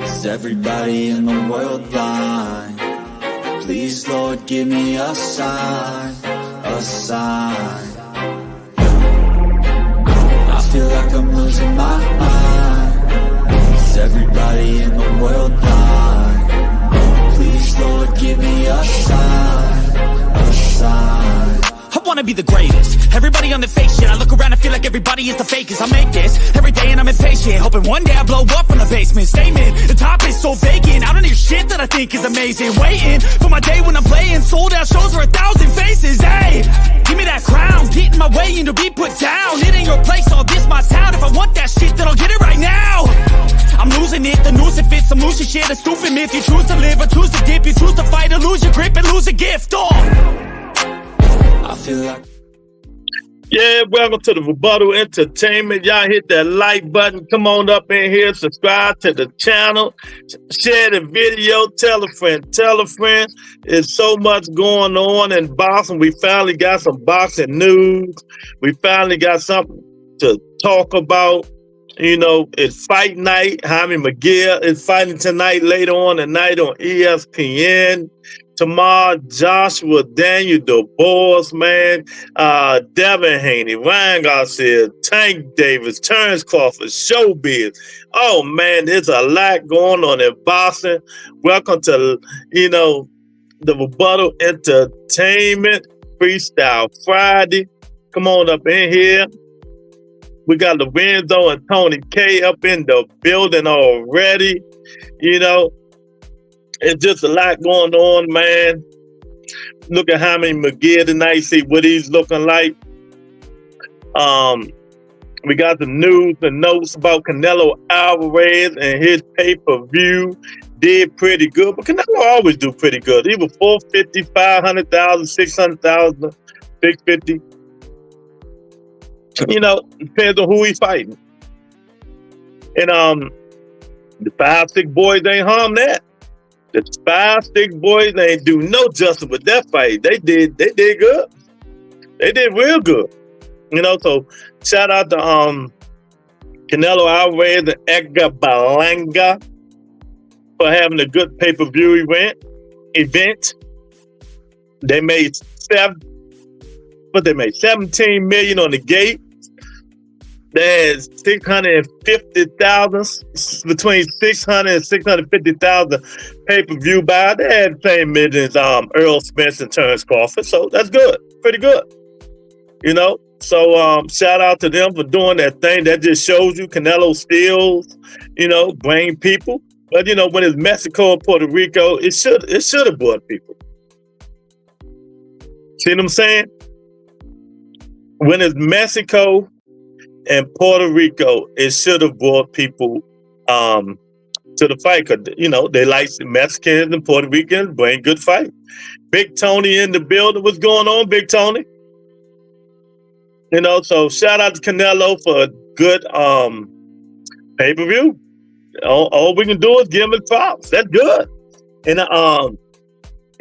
Is everybody in the world blind? Please, Lord, give me a sign, a sign. I feel like I'm losing my mind. Is everybody in the world blind? Please, Lord, give me a sign, a sign. I wanna be the greatest. Everybody on the fake shit. I look around and feel like everybody is the fakest. I make this every day and I'm impatient, hoping one day I blow up from the basement. Statement, the top is so vacant. I don't hear shit that I think is amazing. Waiting for my day when I'm playing sold out shows for 1,000 faces. Hey, give me that crown, get in my way and to be put down. It ain't your place, all this my town. If I want that shit, then I'll get it right now. I'm losing it, the noose it fits. I'm losing shit, a stupid myth. You choose to live or choose to dip. You choose to fight or lose your grip and lose a gift. I feel like... Yeah, welcome to the Rebuttal Entertainment. Y'all hit that like button. Come on up in here, subscribe to the channel, share the video, tell a friend, tell a friend. There's so much going on in boxing. We finally got some boxing news. We finally got something to talk about. You know, it's fight night. Jaime McGill is fighting tonight, later on tonight on ESPN. Tomorrow, Joshua Daniel, Du Bois, man, Devin Haney, Ryan Garcia, Tank Davis, Terrence Crawford, Showbiz. Oh, man, there's a lot going on in boxing. Welcome to, you know, the Rebuttal Entertainment Freestyle Friday. Come on up in here. We got Lorenzo and Tony K up in the building already, you know. It's just a lot going on, man. Look at Jaime McGill tonight, see what he's looking like. We got the news and notes about Canelo Alvarez and his pay-per-view. Did pretty good, but Canelo always do pretty good. He was 450, 500,000, 600,000, 650. You know, depends on who he's fighting. And the 5'6" boys ain't harm that. The 5'6" boys, they ain't do no justice with that fight. They did good. They did real good. You know, so shout out to Canelo Alvarez and Edgar Berlanga for having a good pay-per-view event. They made 17 million on the gate. There's 650,000, between 600 and 650,000 pay-per-view buy. They had the same millions Earl Spence and Terrence Crawford. So that's good. Pretty good. You know? So shout out to them for doing that thing. That just shows you Canelo steals, you know, bring people. But you know, when it's Mexico and Puerto Rico, it should have brought people. See what I'm saying? When it's Mexico and Puerto Rico, it should have brought people to the fight, because you know they like Mexicans and Puerto Ricans bring good fight. Big Tony in the building. What's going on, Big Tony? You know, so shout out to Canelo for a good pay-per-view. All we can do is give him his props. That's good. In the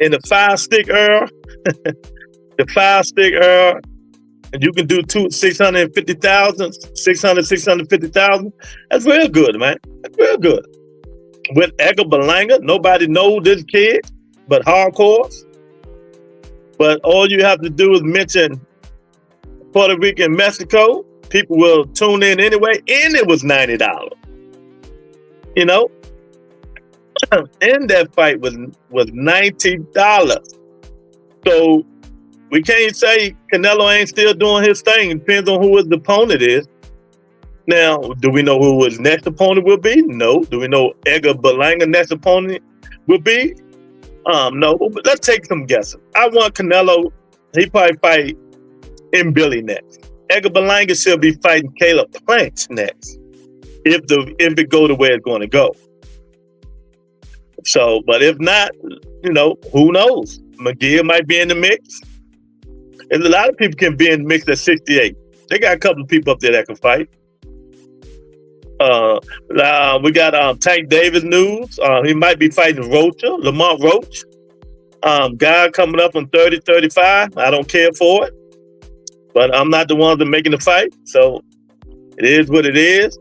5-stick era, the 5-stick era. And you can do 650,000, 650,000. That's real good, man. That's real good. With Edgar Berlanga, nobody knows this kid but hardcores. But all you have to do is mention Puerto Rico and Mexico. People will tune in anyway, and it was $90. You know? And that fight was $90. So we can't say Canelo ain't still doing his thing. It depends on who his opponent is. Now, do we know who his next opponent will be? No. Do we know Edgar Berlanga's next opponent will be? No. But let's take some guesses. I want Canelo. He probably fight in Billy next. Edgar Berlanga should be fighting Caleb Plant next, if it go the way it's going to go. So, but if not, you know, who knows? McGill might be in the mix. And a lot of people can be in the mix at 68. They got a couple of people up there that can fight. We got Tank Davis news. He might be fighting Lamont Roach. Guy coming up on 30, 35. I don't care for it. But I'm not the one that's making the fight. So it is what it is.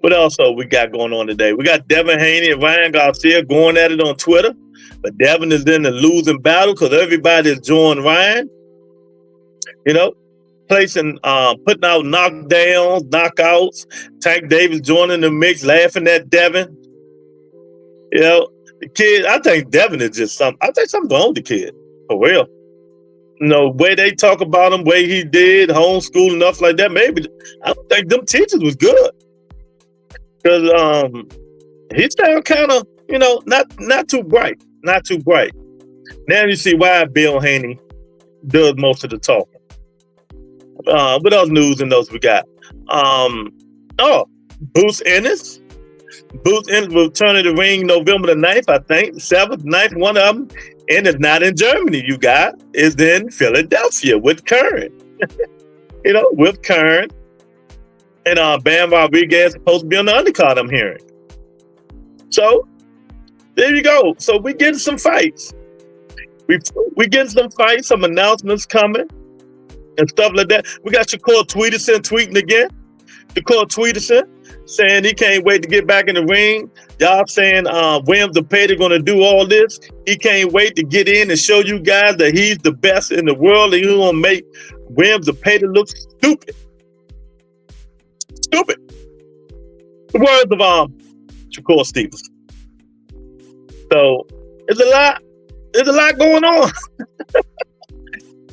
What else we got going on today? We got Devin Haney and Ryan Garcia going at it on Twitter. But Devin is in the losing battle because everybody is joining Ryan. You know, putting out knockdowns, knockouts. Tank Davis joining the mix, laughing at Devin. You know, the kid, I think Devin is just I think something wrong with the kid, for real. You know, way they talk about him, way he did, homeschool, enough like that, maybe, I don't think them teachers was good. Because he sound kind of, you know, not too bright. Not too bright. Now you see why Bill Haney does most of the talking. What else news and those we got? Boots Ennis. Boots Ennis will turn to the ring November the 9th, I think. 7th, 9th, one of them. And it's not in Germany, you got. It's in Philadelphia with Kern. You know, with Kern. And Bam Rodriguez is supposed to be on the undercard, I'm hearing. So, there you go. So we getting some fights. We getting some fights, some announcements coming and stuff like that. We got Shakur Tweederson tweeting again. Shakur Tweederson saying he can't wait to get back in the ring. Y'all saying Williams Zepeda going to do all this. He can't wait to get in and show you guys that he's the best in the world and he's going to make Williams Zepeda look stupid. Stupid. The words of Shakur Stevenson. So it's a lot going on.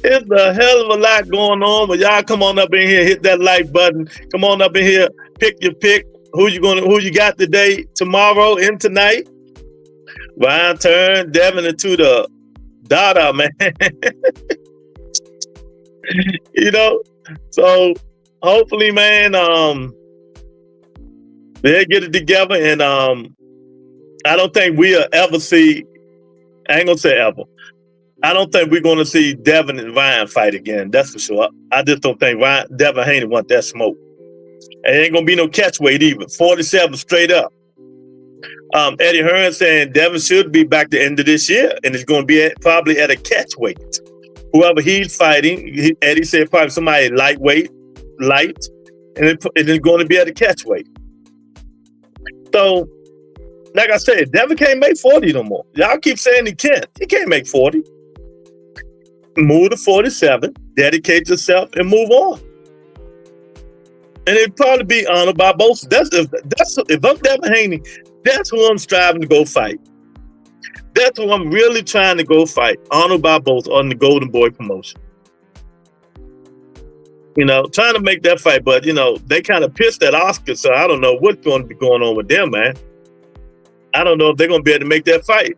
It's a hell of a lot going on. But y'all come on up in here, hit that like button. Come on up in here, pick your pick. Who you got today, tomorrow, and tonight? Ryan turned Devin into the Dada, man. You know, so hopefully, man, they'll get it together. And I don't think we'll ever see, I ain't gonna say ever. I don't think we're gonna see Devin and Ryan fight again. That's for sure. I just don't think Devin Haney want that smoke. And it ain't gonna be no catch weight either. 47 straight up. Eddie Hearn saying Devin should be back the end of this year, and it's gonna be probably at a catch weight. Whoever he's fighting, Eddie said probably somebody light, and it's going to be at a catch weight. So, like I said, Devin can't make 40 no more. Y'all keep saying he can't. He can't make 40. Move to 47, dedicate yourself, and move on. And it'd probably be honored by both. If I'm Devin Haney, that's who I'm striving to go fight. That's who I'm really trying to go fight. Honored by both on the Golden Boy promotion. You know, trying to make that fight, but, you know, they kind of pissed at Oscar, so I don't know what's going to be going on with them, man. I don't know if they're going to be able to make that fight.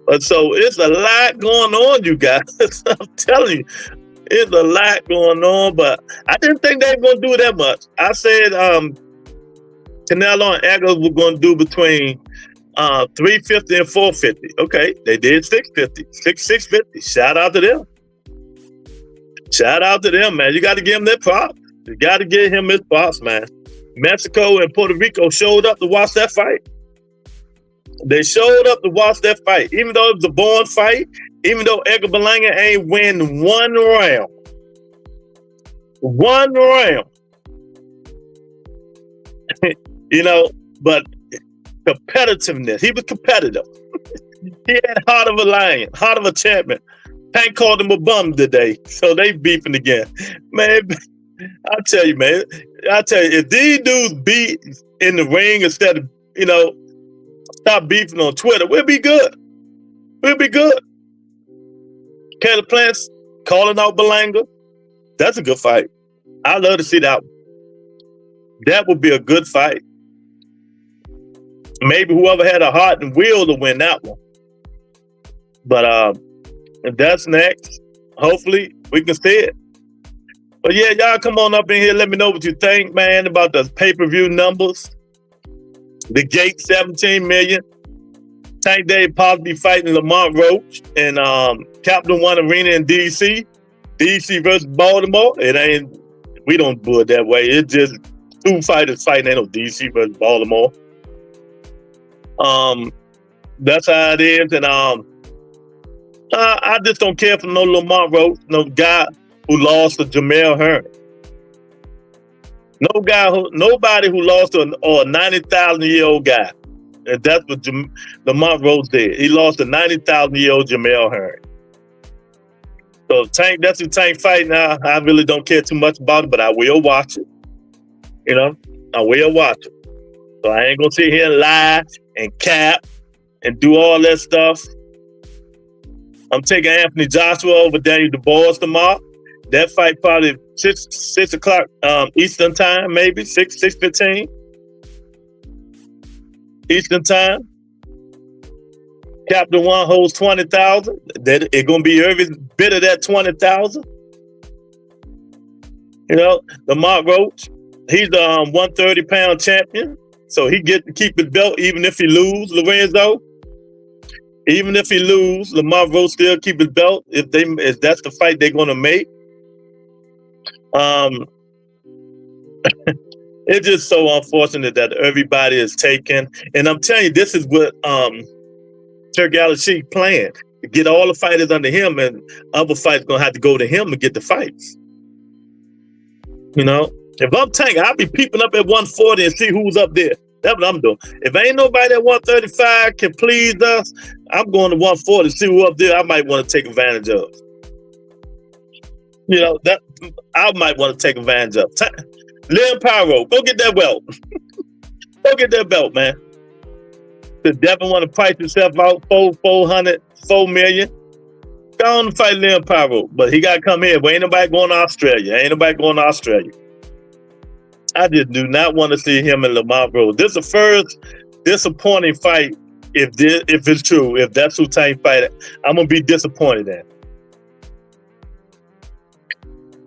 But so it's a lot going on, you guys. I'm telling you, it's a lot going on, but I didn't think they were going to do that much. I said Canelo and Edgar were going to do between 350 and 450. Okay, they did 650. 650. Shout out to them. Shout out to them, man. You got to give them their props. You got to give him his props, man. Mexico and Puerto Rico showed up to watch that fight. They showed up to watch that fight. Even though it was a born fight, even though Edgar Berlanga ain't win one round. One round. You know, but competitiveness. He was competitive. He had heart of a lion, heart of a champion. Tank called him a bum today, so they beefing again. Man, I tell you, man. I tell you, if these dudes beat in the ring instead of, you know, stop beefing on Twitter, we'll be good. We'll be good. Caleb Plants calling out Berlanga. That's a good fight. I'd love to see that one. That would be a good fight. Maybe whoever had a heart and will to win that one. But if that's next, hopefully we can see it. But yeah, y'all come on up in here. Let me know what you think, man, about the pay-per-view numbers. The gate, 17 million. Tank Dave possibly fighting Lamont Roach and Capital One Arena in DC. DC versus Baltimore. It ain't, we don't do it that way. It's just two fighters fighting. Ain't no DC versus Baltimore. That's how it is. And I just don't care for no Lamont Roach, no guy who lost to Jamel Hearn. Nobody who lost a 90,000-year-old guy. And that's what Lamont Rose did. He lost a 90,000-year-old Jamel Hearn. So Tank, that's a Tank fight now. I really don't care too much about it, but I will watch it. You know, I will watch it. So I ain't gonna sit here and lie and cap and do all that stuff. I'm taking Anthony Joshua over Daniel Dubois tomorrow. That fight probably 6 o'clock Eastern time, maybe 6:15 Eastern time. Chapter 1 holds 20,000. That it gonna be every bit of that 20,000. You know, the Mark Roach, he's the 130-pound champion, so he get to keep his belt even if he lose. Lorenzo, even if he lose, Lamar Roach still keep his belt if that's the fight they're gonna make. It's just so unfortunate that everybody is taken, and I'm telling you, this is what Turk Al-Sheikh planned, to get all the fighters under him, and other fighters gonna have to go to him to get the fights. You know, if I'm Tank, I'll be peeping up at 140 and see who's up there. That's what I'm doing. If ain't nobody at 135 can please us, I'm going to 140 to see who up there I might want to take advantage of. You know, that I might want to take advantage of. Leon Pyro, go get that belt. Go get that belt, man. The Devin want to price himself out $4 million. Go on and fight Leon Pyro, but he got to come here. But ain't nobody going to Australia. Ain't nobody going to Australia. I just do not want to see him in Lamont Rose. This is the first disappointing fight. If it's true, if that's who Tank fight, I'm gonna be disappointed in.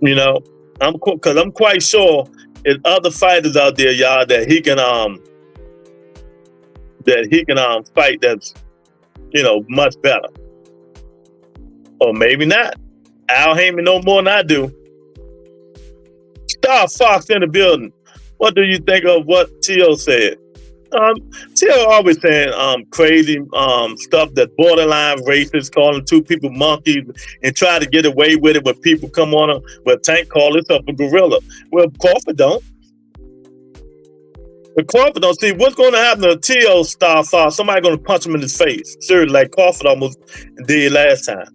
You know, because I'm quite sure there's other fighters out there, y'all, that he can fight that's, you know, much better. Or maybe not. Al Haney no more than I do. Star Fox in the building. What do you think of what T.O. said? T.O. always saying crazy stuff that's borderline racist, calling two people monkeys and try to get away with it when people come on him. Well, Tank called himself a gorilla. Well, Crawford don't. But Crawford don't. See, what's going to happen to T.O. Star Fox? Somebody going to punch him in his face. Seriously, like Crawford almost did last time.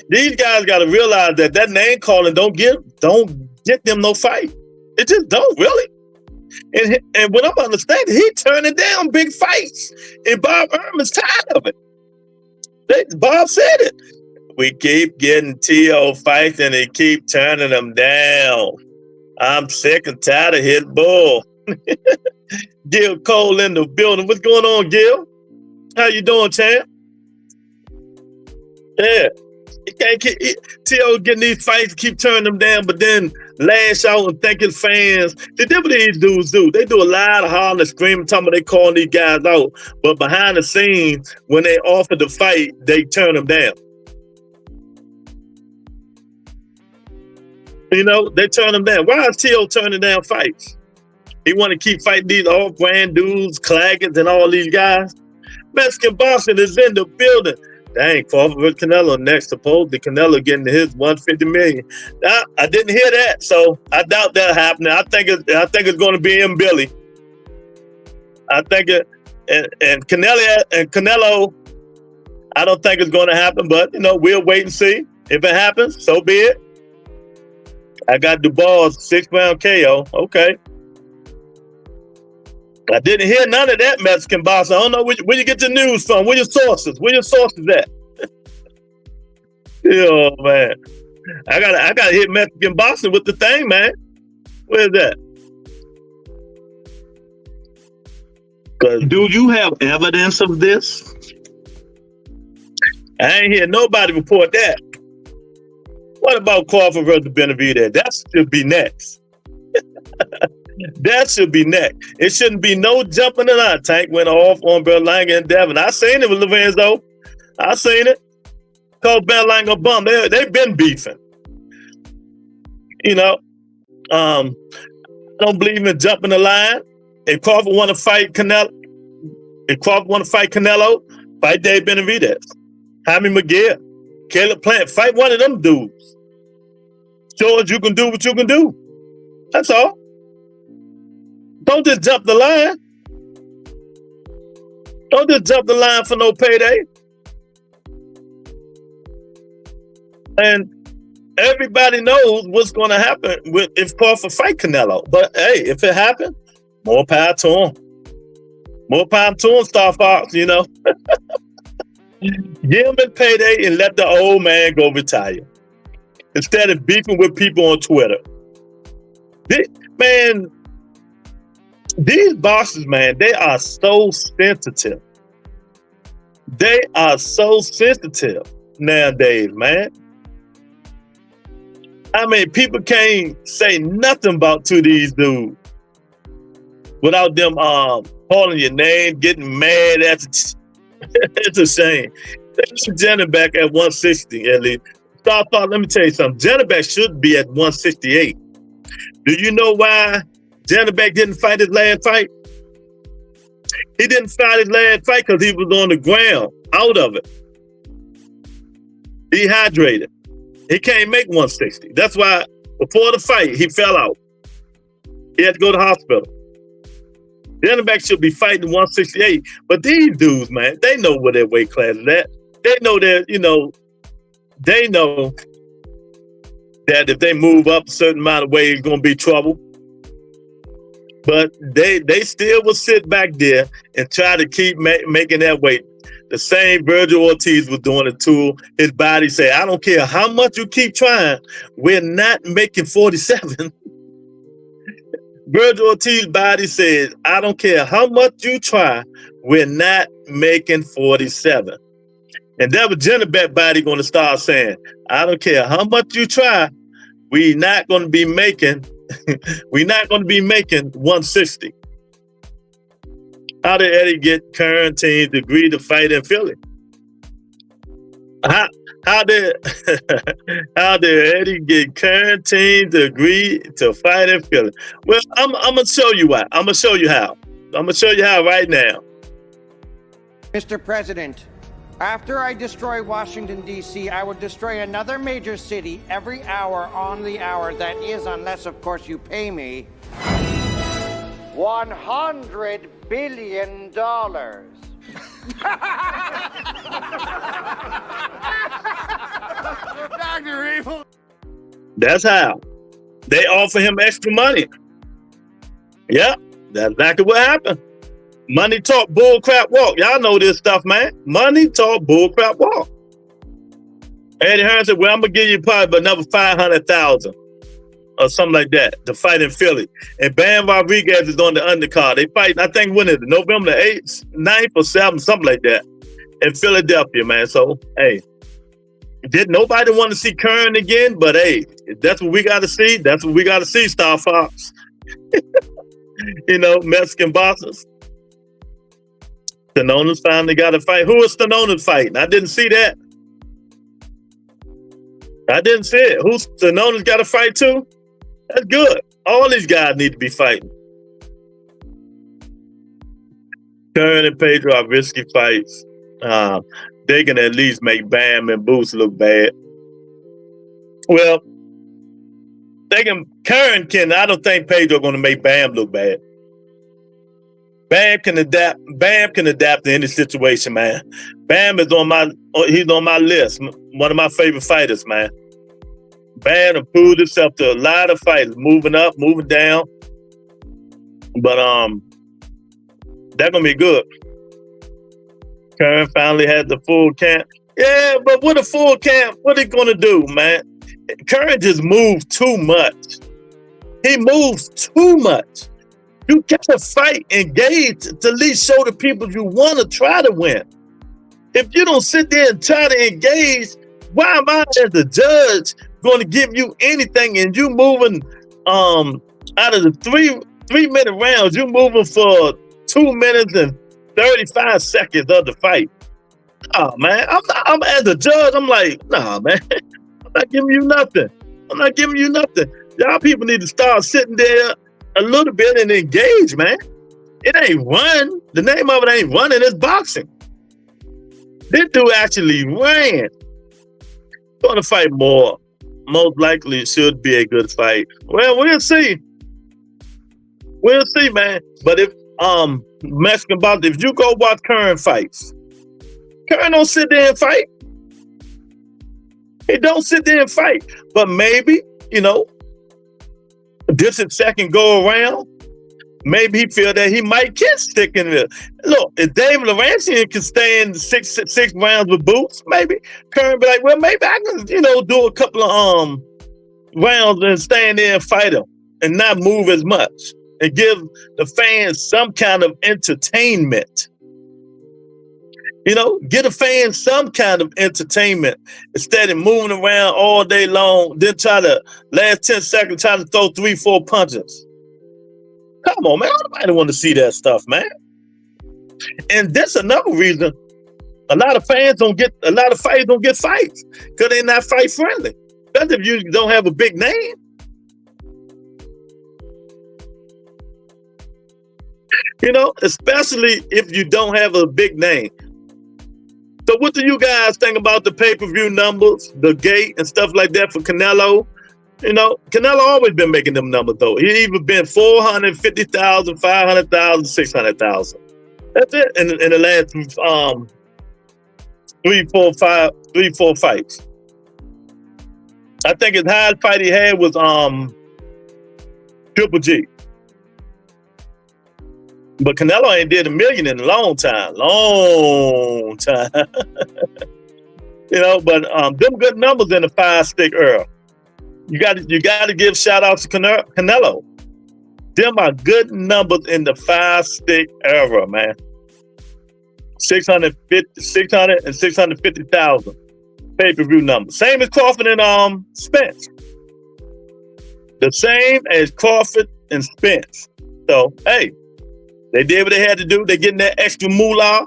These guys got to realize that name calling don't get them no fight. It just don't, really. And what I'm understanding, he turning down big fights, and Bob Ehrman's tired of it. Bob said it. We keep getting T.O. fights, and they keep turning them down. I'm sick and tired of his bull. Gil Cole in the building. What's going on, Gil? How you doing, champ? Yeah. T.O. getting these fights, keep turning them down, but then lash out and thanking fans. They did what these dudes do. They do a lot of hollering and screaming, talking about they calling these guys out. But behind the scenes, when they offer the fight, they turn them down. You know, they turn them down. Why is T.O. turning down fights? He want to keep fighting these off-brand dudes, Claggett, and all these guys. Mexican Boston is in the building. Dang, Crawford with Canelo next. Supposedly Canelo getting his $150 million. I didn't hear that, so I doubt that happening. I think it's going to be in Billy. I think it, and Canelo. I don't think it's going to happen, but you know, we'll wait and see. If it happens, so be it. I got Dubois 6-round KO. Okay. I didn't hear none of that, Mexican boss. I don't know where you get your news from. Where your sources? Where your sources at? Oh man, I gotta hit Mexican Boston with the thing, man. Where's that? Do you have evidence of this? I ain't hear nobody report that. What about Crawford versus Benavidez? That should be next. That should be next. It shouldn't be no jumping in our Tank went off on Berlanga and Devin. I seen it with Lorenzo. I seen it. Called Berlanga a bum. They've been beefing. You know, I don't believe in jumping the line. If Crawford want to fight Canelo, fight Dave Benavidez, Jaime McGill, Caleb Plant, fight one of them dudes. George, you can do what you can do. That's all. Don't just jump the line. Don't just jump the line for no payday. And everybody knows what's going to happen if Crawford fight Canelo. But hey, if it happens, more power to him. More power to him, Star Fox, you know. Give him a payday and let the old man go retire. Instead of beefing with people on Twitter. Man, these bosses, man, they are so sensitive. They are so sensitive nowadays, man. I mean, people can't say nothing about to these dudes without them calling your name, getting mad at it. It's a shame. Jenner back at 160 at least. Stop, let me tell you something. Jennerback should be at 168. Do you know why Jennerback didn't fight his last fight? He didn't fight his last fight because he was on the ground, out of it. Dehydrated. He can't make 160. That's why before the fight, he fell out. He had to go to the hospital. Jennerback should be fighting 168. But these dudes, man, they know where their weight class is at. They know that, you know, they know that if they move up a certain amount of weight, it's going to be trouble. But they still will sit back there and try to keep making that weight. The same Virgil Ortiz was doing it too. His body said, I don't care how much you keep trying, we're not making 47. Virgil Ortiz's body said, I don't care how much you try, we're not making 47. And that was Jennerback body going to start saying, I don't care how much you try, we're not going to be making 160. How did Eddie get current teams to agree to fight in Philly? How did Eddie get current teams to agree to fight in Philly? Well, I'm gonna show you why. I'm gonna show you how. I'm gonna show you how right now. Mr. President, after I destroy Washington, D.C., I would destroy another major city every hour on the hour. That is, unless, of course, you pay me $100 billion. Dr. Evil. That's how. They offer him extra money. Yeah, that's exactly what happened. Money talk, bull crap walk. Y'all know this stuff, man. Money talk, bull crap walk. Eddie Hearn said, well, I'm going to give you probably another $500,000 or something like that to fight in Philly. And Bam Rodriguez is on the undercard. They fight, I think, when is it? November the 8th, 9th or 7th, something like that in Philadelphia, man. So, hey, did nobody want to see Kern again? But, hey, if that's what we got to see, that's what we got to see, Star Fox. You know, Mexican bosses. Stanona's finally got a fight. Who is Stanona's fighting? I didn't see that. I didn't see it. Who Stanona's got a fight too? That's good. All these guys need to be fighting. Kern and Pedro are risky fights. They can at least make Bam and Boots look bad. Well, Kern can. I don't think Pedro going to make Bam look bad. Bam can adapt to any situation, man. Bam is he's on my list. One of my favorite fighters, man. Bam improved himself to a lot of fighters, moving up, moving down. But that's gonna be good. Kern finally had the full camp. Yeah, but with a full camp, what are he gonna do, man? Kern just moved too much. He moves too much. You got to fight, engage to at least show the people you want to try to win. If you don't sit there and try to engage, why am I as a judge going to give you anything? And you moving out of the three-minute rounds, you moving for 2 minutes and 35 seconds of the fight. Oh man, I'm as a judge, I'm like, nah, man, I'm not giving you nothing. I'm not giving you nothing. Y'all people need to start sitting there a little bit and engage, man. It ain't run. The name of it ain't running, it's boxing. This dude actually ran. Gonna fight more. Most likely it should be a good fight. Well, we'll see. We'll see, man. But if Mexican boxing, if you go watch Curran fights, Curran don't sit there and fight. He don't sit there and fight. But maybe, you know, this is second go around. Maybe he feel that he might get stick in there. Look, if David Laurentian can stay in six rounds with boots, maybe Curran be like, well, maybe I can, you know, do a couple of rounds and stand there and fight him and not move as much and give the fans some kind of entertainment. You know, get a fan some kind of entertainment instead of moving around all day long, then try to last 10 seconds, try to throw 3-4 punches. Come on, man. Nobody want to see that stuff, man. And that's another reason a lot of fighters don't get fights because they're not fight friendly. That's if you don't have a big name. You know, especially if you don't have a big name. So what do you guys think about the pay-per-view numbers, the gate and stuff like that for Canelo? You know, Canelo always been making them numbers though. He even been 450,000, 500,000, 600,000. That's it in the last 3-4 fights. I think his highest fight he had was Triple G. But Canelo ain't did $1 million in a long time. You know, but them good numbers in the 5-stick era. You got to give shout outs to Canelo. Them are good numbers in the 5-stick era, man. 600 and 650,000 pay-per-view numbers. Same as Crawford and Spence. The same as Crawford and Spence. So, hey, they did what they had to do. They're getting that extra moolah.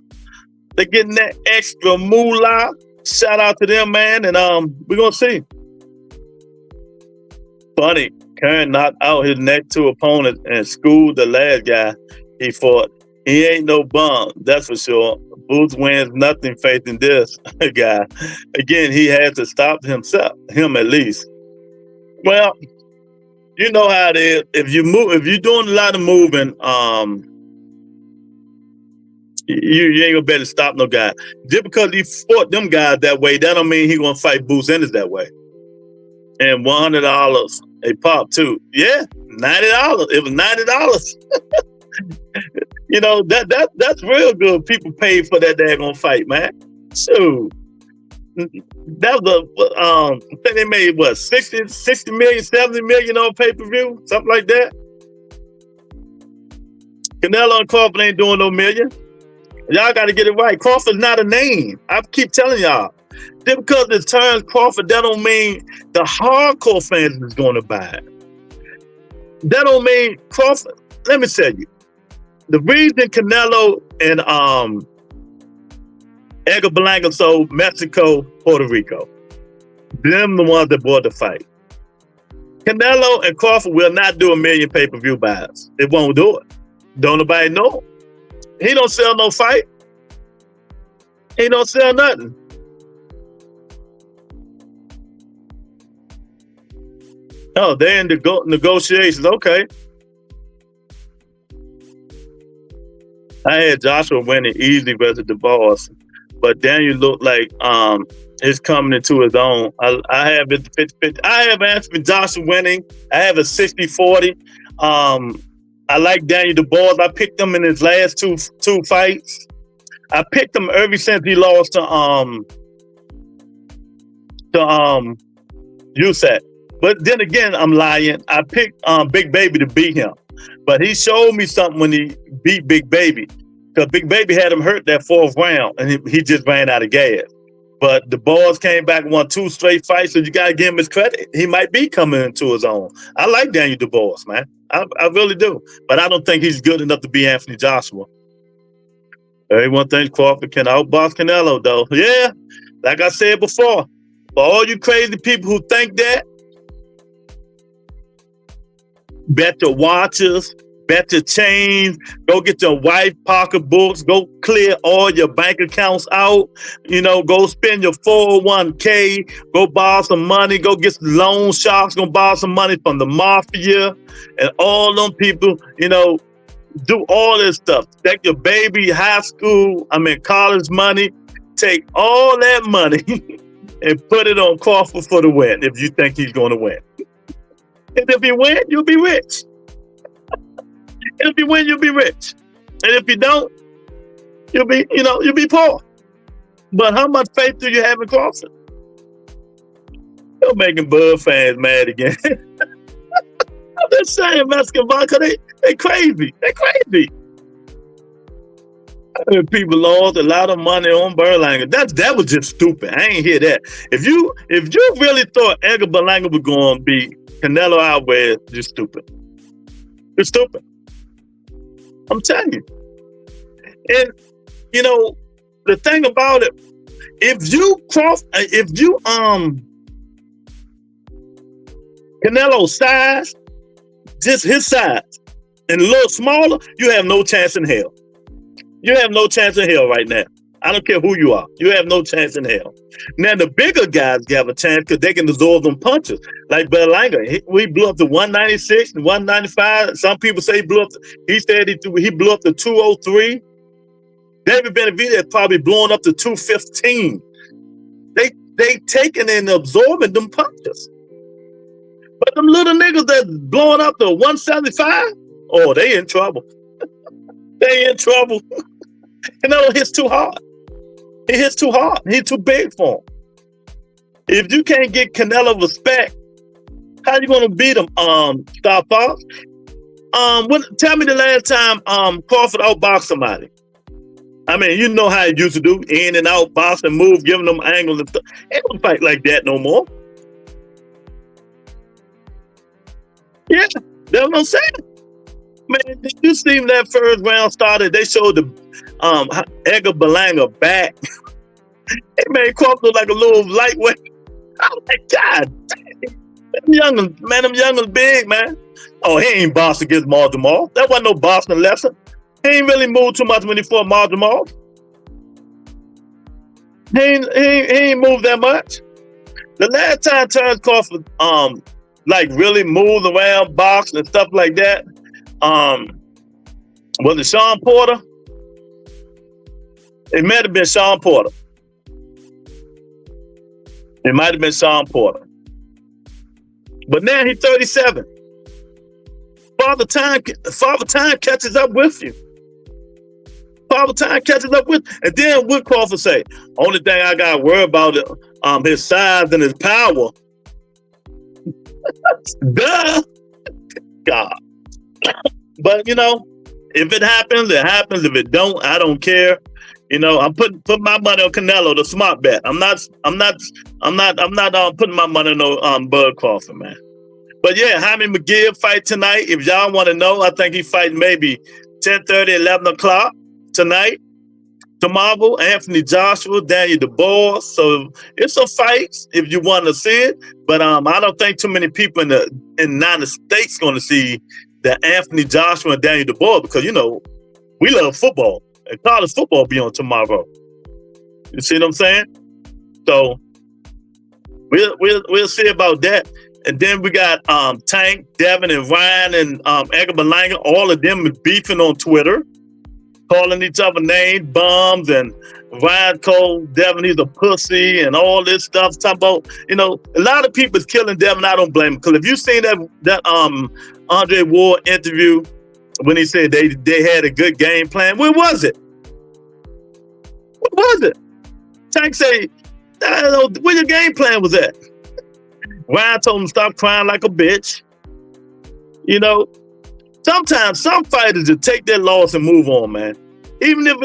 Shout out to them, man. And we're going to see. Funny, Curran knocked out his next 2 opponents and schooled the last guy he fought. He ain't no bum, that's for sure. Boots wins nothing facing this guy. Again, he had to stop him at least. Well, you know how it is. If you're doing a lot of moving, you ain't gonna better stop no guy. Just because he fought them guys that way, that don't mean he gonna fight Boots Ennis that way. And $100 a pop too. Yeah, $90. It was $90. You know, that's real good. People pay for that daggone fight, man. So that was I think they made what 60 million, 70 million on pay-per-view, something like that. Canelo and Crawford ain't doing no million. Y'all got to get it right. Crawford's not a name. I keep telling y'all. Just because it turns Crawford, that don't mean the hardcore fans is going to buy it. That don't mean Crawford. Let me tell you, the reason Canelo and Edgar Berlanga sold Mexico, Puerto Rico, them the ones that bought the fight. Canelo and Crawford will not do 1 million pay-per-view buys. It won't do it. Don't nobody know. He don't sell no fight. He don't sell nothing. Oh, they're in the negotiations. Okay. I had Joshua winning easy versus the boss, but Daniel looked like he's coming into his own. I have it 50-50. I have Anthony Joshua winning. I have a 60-40. I like Daniel DeBoer. I picked him in his last two fights. I picked him ever since he lost to Usyk. But then again, I'm lying. I picked Big Baby to beat him. But he showed me something when he beat Big Baby. Because Big Baby had him hurt that 4th round, and he just ran out of gas. But the boys came back and won 2 straight fights, so you got to give him his credit. He might be coming into his own. I like Daniel DeBoer, man. I really do. But I don't think he's good enough to be Anthony Joshua. Everyone thinks Crawford can outbox Canelo, though. Yeah, like I said before, for all you crazy people who think that, bet your watches, bet your chains, go get your wife pocketbooks, go clear all your bank accounts out, go spend your 401k, go borrow some money, go get some loan sharks, go borrow some money from the mafia and all them people, do all this stuff. Take your baby college money, take all that money and put it on Crawford for the win if you think he's going to win. And if you win, you'll be rich. And if you win, you'll be rich. And if you don't, you'll be poor. But how much faith do you have in Crawford? You're making Bud fans mad again. I'm just saying, Mexican vodka, they crazy. They crazy. People lost a lot of money on Berlanga. That was just stupid. I ain't hear that. If you really thought Edgar Berlanga was going to be Canelo Alvarez, you're stupid. You're stupid. I'm telling you. And the thing about it, if Canelo's size, just his size, and a little smaller, you have no chance in hell. You have no chance in hell right now. I don't care who you are. You have no chance in hell. Now, the bigger guys have a chance because they can absorb them punches. Like Berlanga, we blew up to 196 and 195. Some people say he said he blew up to 203. David Benavidez is probably blowing up to 215. They taking and absorbing them punches. But them little niggas that's blowing up to 175, oh, they in trouble. They in trouble. Canelo hits too hard. He hits too hard. He's too big for him. If you can't get Canelo respect, how you gonna beat him? Star Fox. Tell me the last time Crawford outboxed somebody. I mean, you know how he used to do, in and out, box and move, giving them angles and stuff. They don't fight like that no more. Yeah, that's what I'm saying. Man, did you see that first round started? They showed the Edgar Berlanga back. They made Crawford look like a little lightweight. I'm like, God damn. Them youngers big, man. Oh, he ain't boxed against Jamal. That wasn't no boxing lesson. He ain't really moved too much when he fought Jamal. He ain't moved that much. The last time Terence Crawford really moved around, boxing and stuff like that, was it Sean Porter? It might have been Sean Porter. It might have been Sean Porter. But now he's 37. Father Time catches up with you. Father Time catches up with, and then what Crawford say? Only thing I got to worry about is his size and his power. Duh. God. But if it happens, it happens. If it don't, I don't care. I'm putting my money on Canelo, the smart bet. I'm not putting my money on Bud Crawford, man. But yeah, Jaime McGill fight tonight. If y'all want to know, I think he fight maybe 10:30, 11 o'clock tonight. Tomorrow, Anthony Joshua, Daniel DeBoer. So it's a fight if you want to see it. But I don't think too many people in the United States going to see the Anthony Joshua and Daniel DeBoer because we love football and college football be on tomorrow. You see what I'm saying? So we'll see about that. And then we got Tank, Devin, and Ryan and Edgar Berlanga. All of them beefing on Twitter, calling each other names, bums, and Ryan Cole, Devin, he's a pussy, and all this stuff. Talking about, a lot of people is killing Devin. I don't blame him. Because if you seen that Andre Ward interview when he said they had a good game plan, where was it? What was it? Tank say, I don't know where your game plan was at. Ryan told him to stop crying like a bitch. Sometimes some fighters just take their loss and move on, man. Even if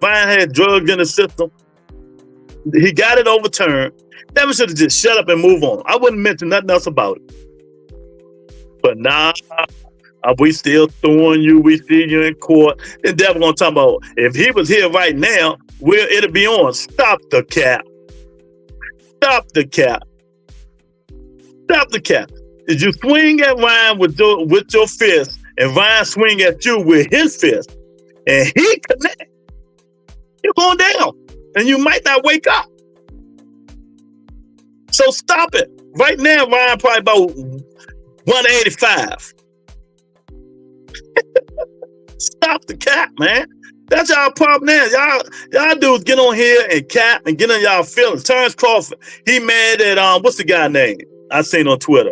Ryan had drugs in the system, he got it overturned. Devin should have just shut up and move on. I wouldn't mention nothing else about it. But nah, we still suing you. We see you in court. Then Devin gonna talk about if he was here right now, it'll be on. Stop the cap. Stop the cap. Stop the cap. you swing at Ryan with your fist, and Ryan swing at you with his fist, and he connect, you're going down, and you might not wake up. So stop it. Right now, Ryan probably about 185. Stop the cap, man. That's y'all problem now. Y'all dudes get on here and cap and get on y'all feelings. Terrence Crawford, he mad at what's the guy name I seen on Twitter?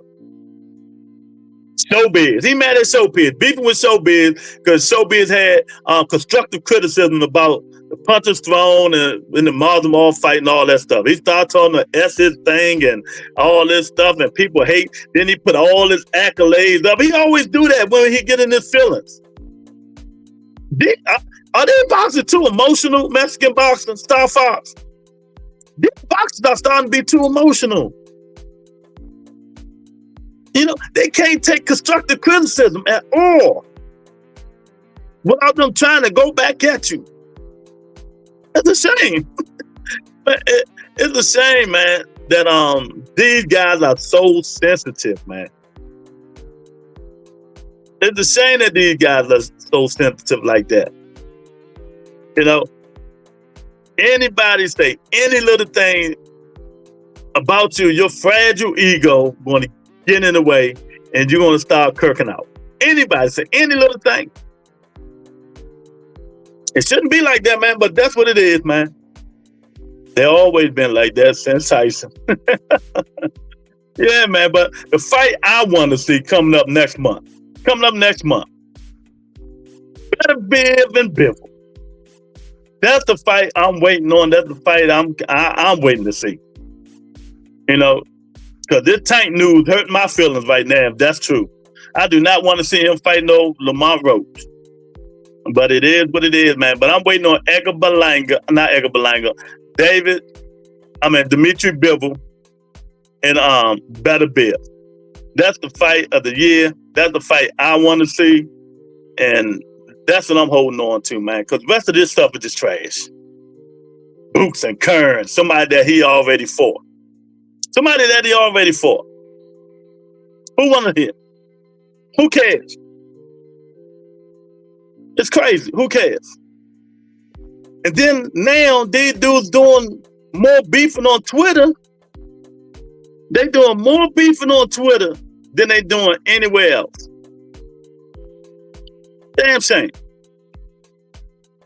Showbiz. He mad at Showbiz, beefing with Showbiz because Showbiz had constructive criticism about the punches thrown and the Muslim all fight and all that stuff. He started talking the S's thing and all this stuff, and people hate. Then he put all his accolades up. He always do that when he get in his feelings. Are they boxers too emotional? Mexican boxing, Star Fox. These boxers are starting to be too emotional. You know, they can't take constructive criticism at all without them trying to go back at you. It's a shame. It's a shame, man, that these guys are so sensitive, man. It's a shame that these guys are so sensitive like that. You know, anybody say any little thing about you, your fragile ego going to get in the way, and you're going to start kirking out. Anybody say any little thing. It shouldn't be like that, man, but that's what it is, man. They always been like that since Tyson. Yeah, man, but the fight I want to see coming up next month. Better Biv and Bivol. That's the fight I'm waiting on. That's the fight I'm waiting to see. You know, because this Tank news hurt my feelings right now, if that's true. I do not want to see him fight no Lamont Roach. But it is what it is, man. But I'm waiting on Dimitri Bivol and Better Biv. That's the fight of the year. That's the fight I want to see. And that's what I'm holding on to, man. Because the rest of this stuff is just trash. Boots and Kern, somebody that he already fought. Who want to hear? Who cares? It's crazy. Who cares? And then now these dudes doing more beefing on Twitter. They doing more beefing on Twitter than they doing anywhere else. Damn shame.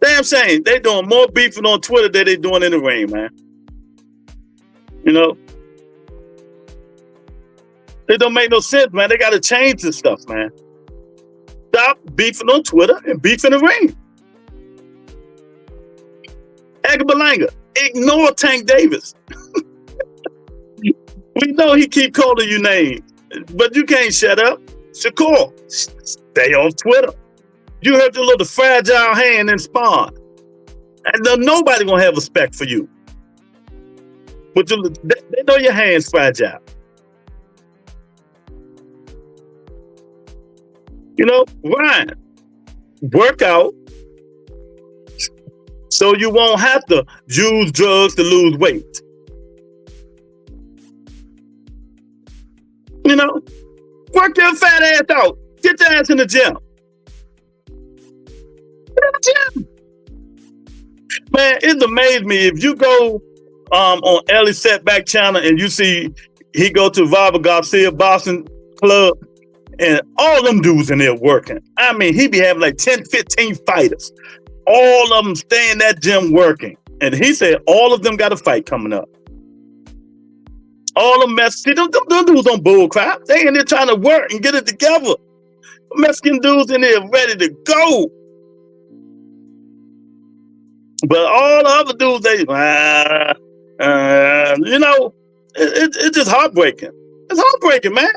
They doing more beefing on Twitter than they doing in the ring, man. You know? It don't make no sense, man. They got to change this stuff, man. Stop beefing on Twitter and beef in the ring. Berlanga, ignore Tank Davis. We know he keep calling you names, but you can't shut up. Shakur, stay off Twitter. You hurt your little fragile hand in spawn. And nobody gonna have respect for you. But they know your hand's fragile. You know, Ryan, work out so you won't have to use drugs to lose weight. You know, work your fat ass out. Get your ass in the gym. Man, it amazed me if you go on Ellie's Setback channel and you see he go to Robert Garcia Boxing Club and all them dudes in there working. I mean, he be having like 10, 15 fighters. All of them stay in that gym working. And he said all of them got a fight coming up. All them Mexican dudes on bull crap. They in there trying to work and get it together. Mexican dudes in there ready to go. But all the other dudes, they, you know, it's just heartbreaking. It's heartbreaking, man.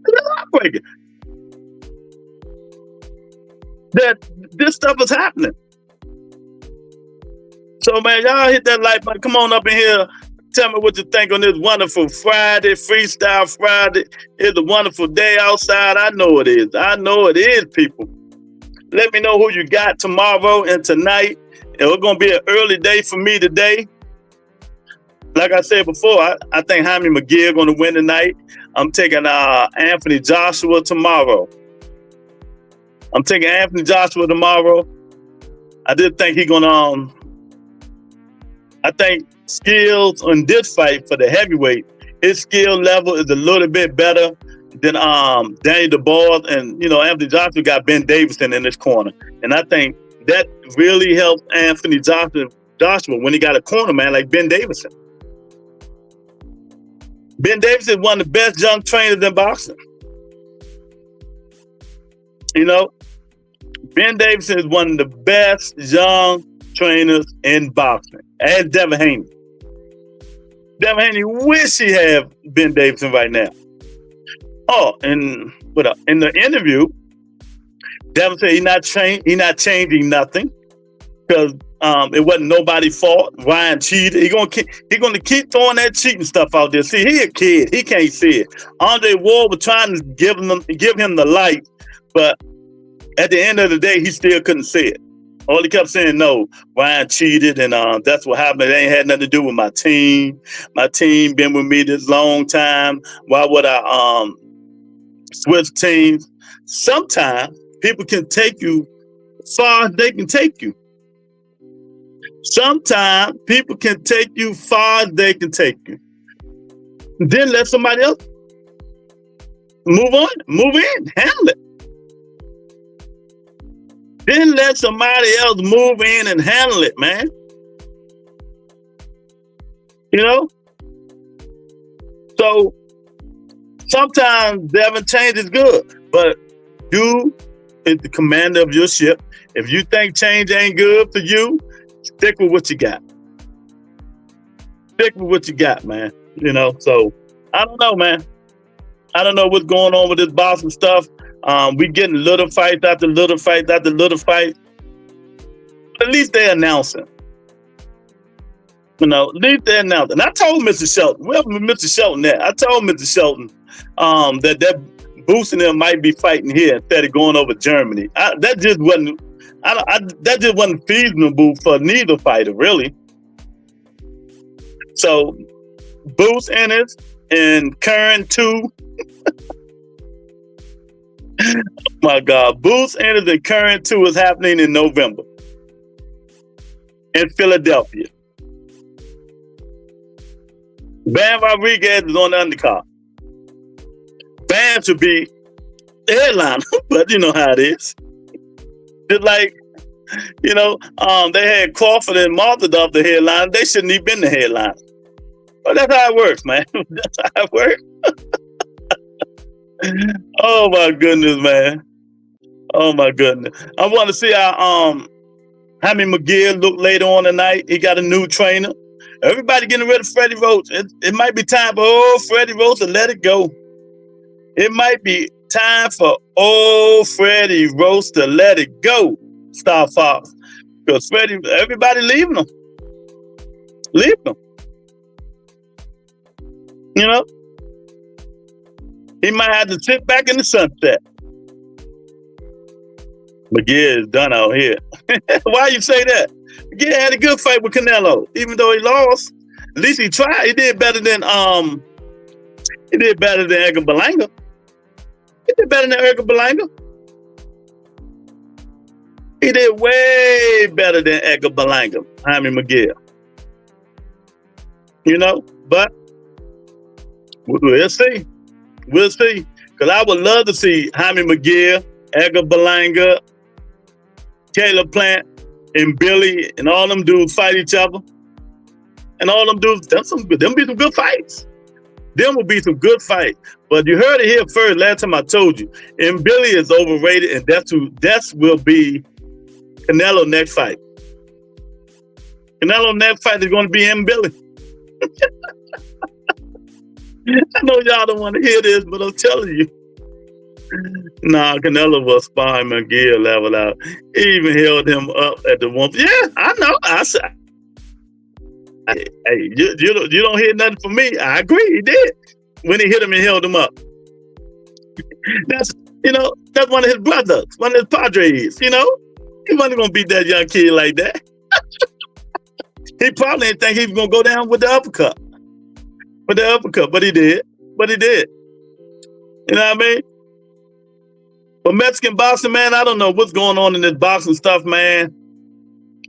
It's heartbreaking that this stuff is happening. So, man, y'all hit that like button. Come on up in here. Tell me what you think on this wonderful Friday, Freestyle Friday. It's a wonderful day outside. I know it is. I know it is, people. Let me know who you got tomorrow and tonight. And it's going to be an early day for me today. Like I said before, I think Haney McGee is going to win tonight. I'm taking Anthony Joshua tomorrow. I'm taking Anthony Joshua tomorrow. I did think he's gonna. I think skills on this fight for the heavyweight, his skill level is a little bit better than Danny DeBoer, and Anthony Joshua got Ben Davison in this corner, and I think that really helped Anthony Joshua when he got a corner man like Ben Davison. Ben Davison is one of the best young trainers in boxing. Ben Davison is one of the best young trainers in boxing, as Devin Haney. Devin Haney wish he had Ben Davison right now. Oh, and in the interview, Devin said he's not changing nothing because it wasn't nobody's fault. Ryan cheated. He's gonna keep throwing that cheating stuff out there. See, he a kid. He can't see it. Andre Ward was trying to give him the light, but at the end of the day, he still couldn't see it. All he kept saying, no, Ryan cheated, and that's what happened. It ain't had nothing to do with my team. My team been with me this long time. Why would I switch teams? Sometimes people can take you as far as they can take you. Sometimes people can take you far as they can take you. Then let somebody else move on, move in, handle it. Then let somebody else move in and handle it, man. So sometimes Devin change is good, but you is the commander of your ship. If you think change ain't good for you, stick with what you got. Stick with what you got, man. So I don't know, man. I don't know what's going on with this boxing stuff. We getting little fights after little fights after little fights. But at least they're announcing. At least they're announcing. And I told Mr. Shelton, wherever Mr. Shelton at, I told Mr. Shelton that boosting them might be fighting here instead of going over Germany. That just wasn't feasible for neither fighter, really. So Boost Ennis and Curran 2. Oh my God. Boost Ennis and Curran 2 is happening in November in Philadelphia. Bam Rodriguez is on the undercard. Bam should be the headliner, but you know how it is. Just like, they had Crawford and Martha the headline. They shouldn't even been the headline. But that's how it works, man. That's how it works. Oh my goodness, man. Oh my goodness. I want to see how Haney McGill look later on tonight. He got a new trainer. Everybody getting rid of Freddie Roach. It might be time for Freddie Roach to let it go. It might be time for Freddie Roach to let it go, Star Fox. Because everybody leaving him. Leaving him. He might have to sit back in the sunset. McGill is done out here. Why you say that? McGill had a good fight with Canelo, even though he lost. At least he tried. He did better than Edgar Berlanga. He did better than Edgar Berlanga. He did way better than Edgar Berlanga, Haney McGill. But we'll see. We'll see. Because I would love to see Haney McGill, Edgar Berlanga, Caleb Plant, and Billy, and all them dudes fight each other. And all them dudes, them be some good fights. Them will be some good fights. But you heard it here first, last time I told you. And Billy is overrated, and that will be Canelo next fight. Canelo next fight is going to be him and Billy. I know y'all don't want to hear this, but I'm telling you. Nah, Canelo was sparring McGill level out. He even held him up at the one. Yeah, I know. I said, hey, you don't hear nothing from me. I agree, he did. When he hit him and held him up. That's one of his brothers, one of his Padres, He wasn't going to beat that young kid like that. He probably didn't think he was going to go down with the uppercut. But he did. You know what I mean? But Mexican boxing, man, I don't know what's going on in this boxing stuff, man.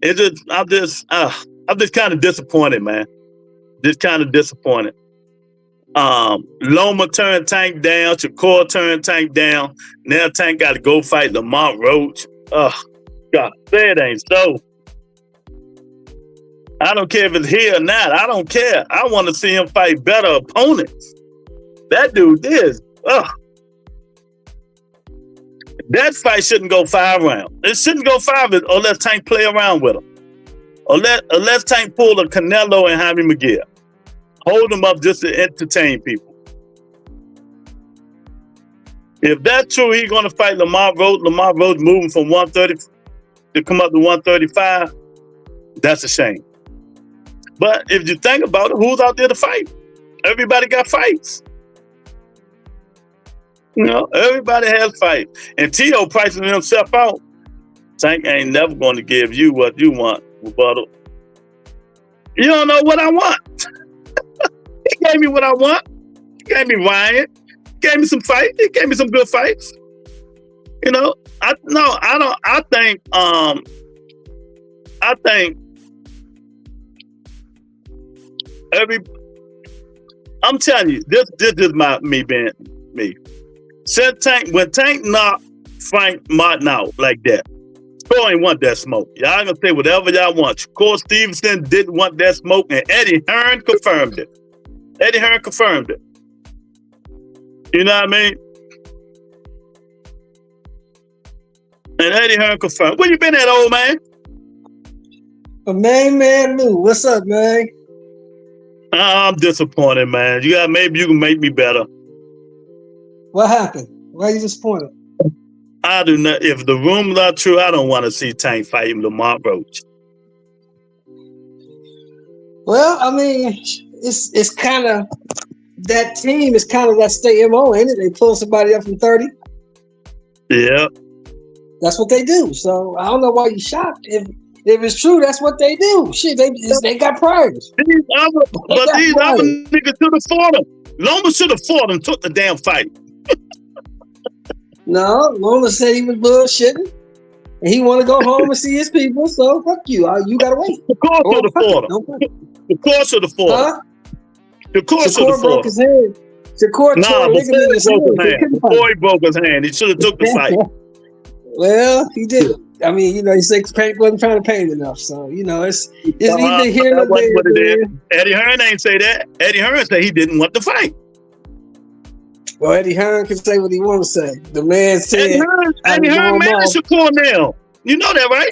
I'm just kind of disappointed, man. Just kind of disappointed. Loma turned Tank down. Shakur turned Tank down. Now Tank got to go fight Lamont Roach. God, say it ain't so. I don't care if it's here or not. I don't care. I want to see him fight better opponents. That dude is. That fight shouldn't go 5 rounds. It shouldn't go 5 unless Tank play around with him. Unless Tank pull a Canelo and Jaime McGill. Hold them up just to entertain people. If that's true, he's going to fight Lamont Roach. Lamont Roach moving from 130 to come up to 135. That's a shame. But if you think about it, who's out there to fight? Everybody got fights. You know, everybody has fights. And T.O. pricing himself out. Tank ain't never going to give you what you want, rebuttal. You don't know what I want. He gave me what I want. He gave me Ryan. He gave me some fights. He gave me some good fights. You know, I think I'm telling you, this is me being me. When Tank knocked Frank Martin out like that, Shakur ain't want that smoke. Y'all gonna say whatever y'all want. Shakur Stevenson didn't want that smoke, and Eddie Hearn confirmed it. Eddie Hearn confirmed it. You know what I mean? And Eddie Hearn confirmed. Where you been at, old man? Man, Lou. What's up, man? I'm disappointed, man. Maybe you can make me better. What happened? Why are you disappointed? I do not. If the rumors are true, I don't want to see Tank fighting Lamont Roach. Well, I mean, it's kind of that team is kind of that state MO, ain't it? They pull somebody up from 30. Yeah. That's what they do. So I don't know why you shocked. If it's true, that's what they do. Shit, they got priors. These other niggas should have fought him. Loma should have fought him, took the damn fight. No, Loma said he was bullshitting. And he want to go home and see his people, so fuck you. You gotta wait. The court should have fought him. The court should have fought him. The court should have broke his hand. Shakur before he broke his hand, he should have took the fight. Well, he did. I mean, you know, he said Paint wasn't trying to paint enough, so you know, it's either here or there. Eddie Hearn ain't say that. Eddie Hearn said he didn't want to fight. Well, Eddie Hearn can say what he want to say. The man said, Eddie Hearn managed Shakur now. You know that, right?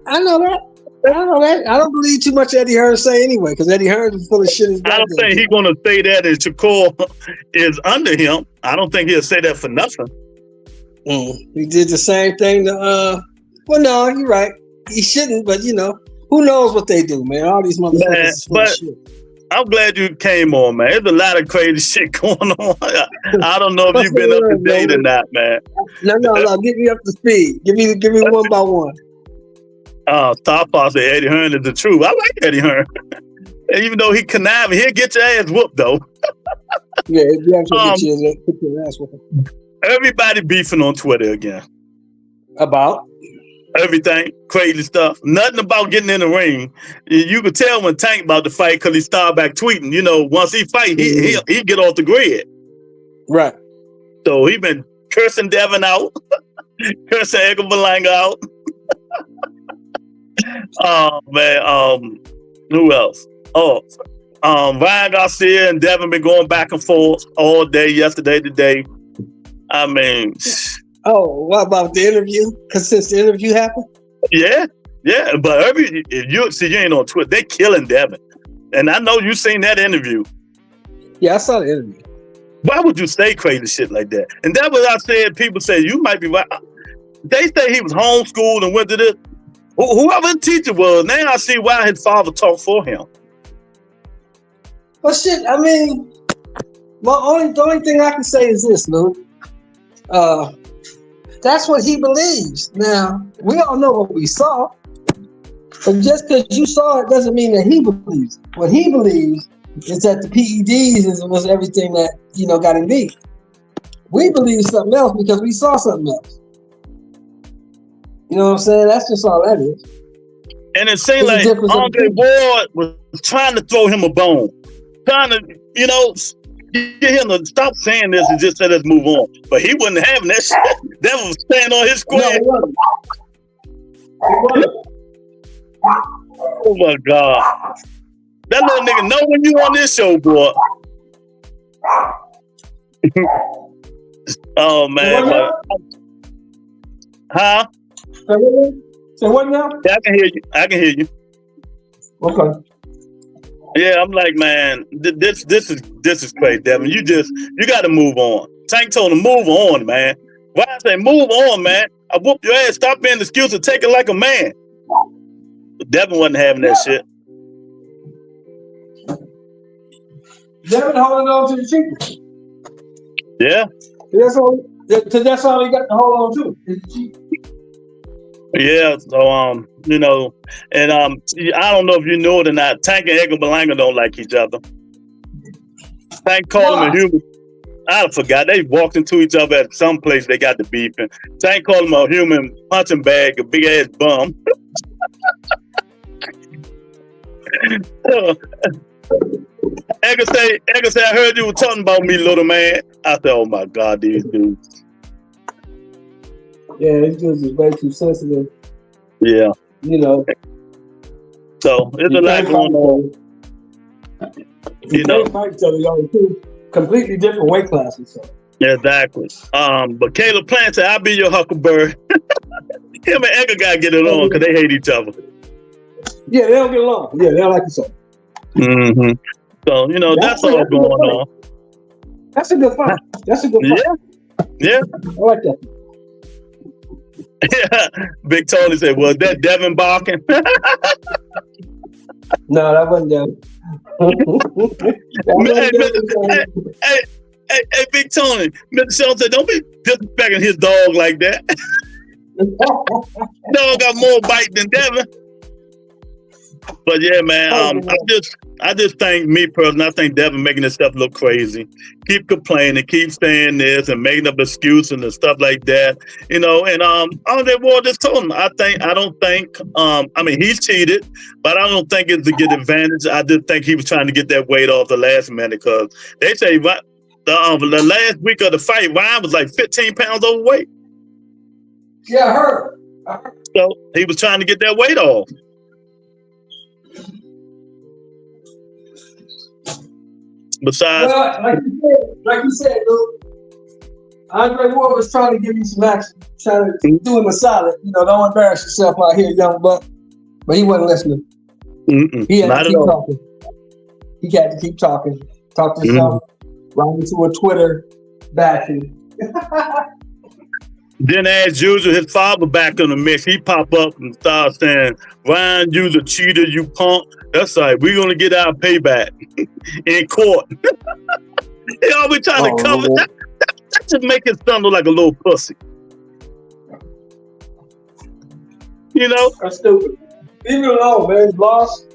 I know that. I don't believe too much Eddie Hearn say anyway, because Eddie Hearn is full of shit. I don't think he's going to say that and Shakur is under him. I don't think he'll say that for nothing. He did the same thing to, well, no, you're right. He shouldn't, but you know, who knows what they do, man. All these motherfuckers is full of shit. I'm glad you came on, man. There's a lot of crazy shit going on. I don't know if you've been up to date or not, man. No. Get me up to speed. Give me one by one. Star Paw said Eddie Hearn is the truth. I like Eddie Hearn. Even though he conniving, he'll get your ass whooped, though. Yeah, if you actually get your ass whooped. Everybody beefing on Twitter again. About? Everything, crazy stuff. Nothing about getting in the ring. You could tell when Tank about to fight because he started back tweeting. You know, once he fight, he get off the grid. Right. So he been cursing Devin out, cursing Edgar Berlanga out. Oh man, who else? Ryan Garcia and Devin been going back and forth all day, yesterday, today. I mean. Oh, what about the interview? Because since the interview happened? Yeah. But if you ain't on Twitter, they killing Devin. And I know you seen that interview. Yeah, I saw the interview. Why would you say crazy shit like that? And that was I said, people say, you might be right. They say he was homeschooled and went to this. Whoever the teacher was, now I see why his father talked for him. Well, shit, I mean, the only thing I can say is this, Lou. That's what he believes. Now, we all know what we saw, but just because you saw it doesn't mean that he believes it. What he believes is that the PEDs was everything that, you know, got him beat. We believe something else because we saw something else. You know what I'm saying? That's just all that is. And it seemed like Andre Ward was trying to throw him a bone. Trying to, you know, get him to stop saying this and just let us move on. But he wasn't having that shit. That was staying on his square. No, it wasn't. Oh my God. That little nigga know when you on this show, boy. Oh man. Huh? Say what now? Yeah, I can hear you. I can hear you. Okay. Yeah, I'm like, man, this is crazy, Devin. You got to move on. Tank told him move on, man. Why I say move on, man? I whoop your ass. Stop being the excuse and take it like a man. But Devin wasn't having that shit. Devin holding on to the cheek. Yeah. That's all he got to hold on to. Yeah, so you know, and I don't know if you know it or not. Tank and Edgar Berlanga don't like each other. Tank called him a human. I forgot they walked into each other at some place. They got the beefing. Tank called him a human punching bag, a big ass bum. Edgar say, I heard you were talking about me, little man. I said, oh my God, these dudes. Yeah, these dudes is way too sensitive. Yeah. You know. So there's a lot going on. You know, fight each other, y'all two completely different weight classes. So. Yeah, exactly. But Caleb Plant said, I'll be your huckleberry. Him and Edgar gotta get it on because they hate each other. Yeah, they don't get along. Yeah, they don't like each other. Mm-hmm. So, you know, that's all going on. That's a good fight. That's a good fight. Yeah. I like that. Yeah. Big Tony said, was that Devin barking? No, that wasn't Devin. Hey, Big Tony. Mr. Shelton said, don't be disrespecting his dog like that. Dog got more bite than Devin. But yeah, man, I just think, me personally, I think Devin making this stuff look crazy. Keep complaining, keep saying this and making up excuses and stuff like that. You know, and Andre Ward just told him, I mean, he's cheated, but I don't think it's to get advantage. I just think he was trying to get that weight off the last minute because they say the last week of the fight, Ryan was like 15 pounds overweight. Yeah, I heard. So he was trying to get that weight off. Besides, well, like you said, Luke, Andre Ward was trying to give you some action, trying to do him a solid. You know, don't embarrass yourself out here, young buck. But he wasn't listening. He had to keep talking. He had to keep talking. Talk to some, run into a Twitter bashing. Then, as usual, his father back in the mix. He pop up and start saying, Ryan, you's a cheater, you punk. That's right. We're going to get our payback in court. He always trying to cover that. That just make his son look like a little pussy. You know? That's stupid. Leave it alone, man. You lost.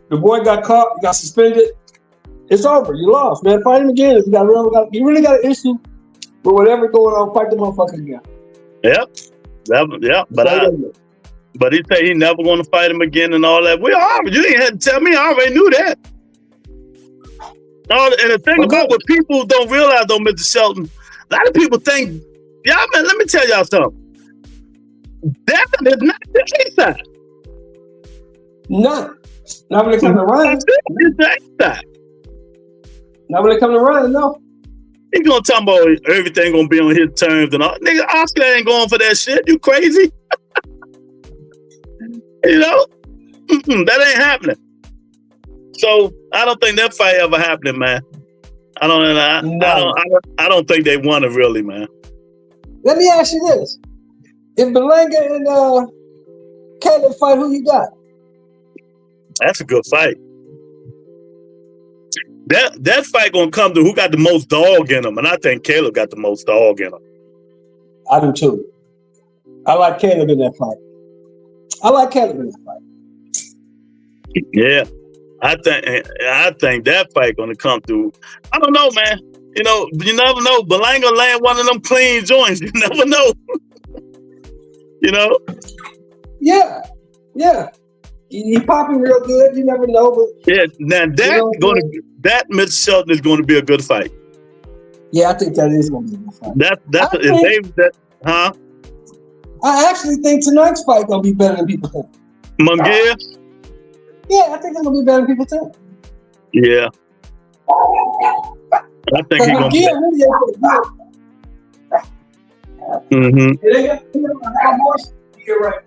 The boy got caught. You got suspended. It's over. You lost, man. Fight him again. If you really got an issue with whatever going on, fight the motherfucker again. Yep. But he said he never going to fight him again and all that. You didn't have to tell me. I already knew that. And the thing about what people don't realize, though, Mr. Shelton, a lot of people think, y'all, man, let me tell y'all something. Devin is not the A-side. None. Not when it comes to Ryan. It's the A-side. Not when it comes to Ryan, no. He gonna talk about everything gonna be on his terms and all. Nigga, Oscar ain't going for that shit. You crazy? You know? That ain't happening. So I don't think that fight ever happening, man. I don't think they won it really, man. Let me ask you this. If Berlanga and Canelo fight, who you got? That's a good fight. That fight gonna come to who got the most dog in him, and I think Caleb got the most dog in him. I do too. I like Caleb in that fight. Yeah, I think that fight gonna come through. I don't know, man. You never know. Berlanga land one of them clean joints. You never know. You know? Yeah. He popping real good. You never know, but yeah. Now that Mr. Shelton is going to be a good fight. Yeah, I think that is going to be a good fight. Huh? I actually think tonight's fight going to be better than people think. Munguia? Yeah, I think it's going to be better than people think. Yeah. I think he's going to be. Mm-hmm. You're right.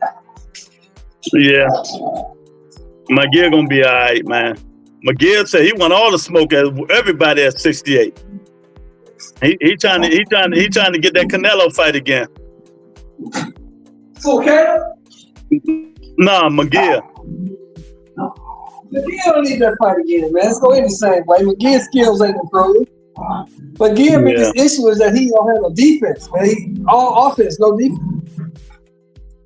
Yeah. McGill gonna be all right, man. McGill said he want all the smoke at everybody at 68. He trying to get that Canelo fight again. So Canelo? Nah, McGill. McGill don't need that fight again, man. It's going in the same way. McGill's skills ain't improved. McGill's biggest issue is that he don't have no defense, man. All offense, no defense.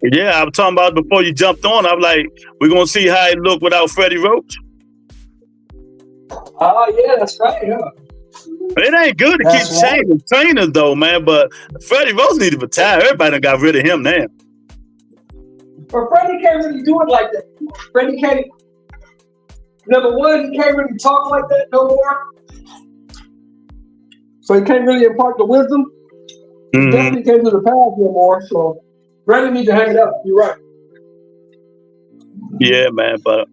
Yeah, I was talking about it before you jumped on. I was like, we're gonna see how it look without Freddie Roach. Oh yeah, that's right. Yeah. It ain't good to keep changing trainers though, man. But Freddie Roach need to retire. Everybody done got rid of him now. But Freddie can't really do it like that. Freddie can't. Number one, he can't really talk like that no more. So he can't really impart the wisdom. He definitely can't do the pass no more. So Freddie need to hang it up. You're right. Yeah, man. But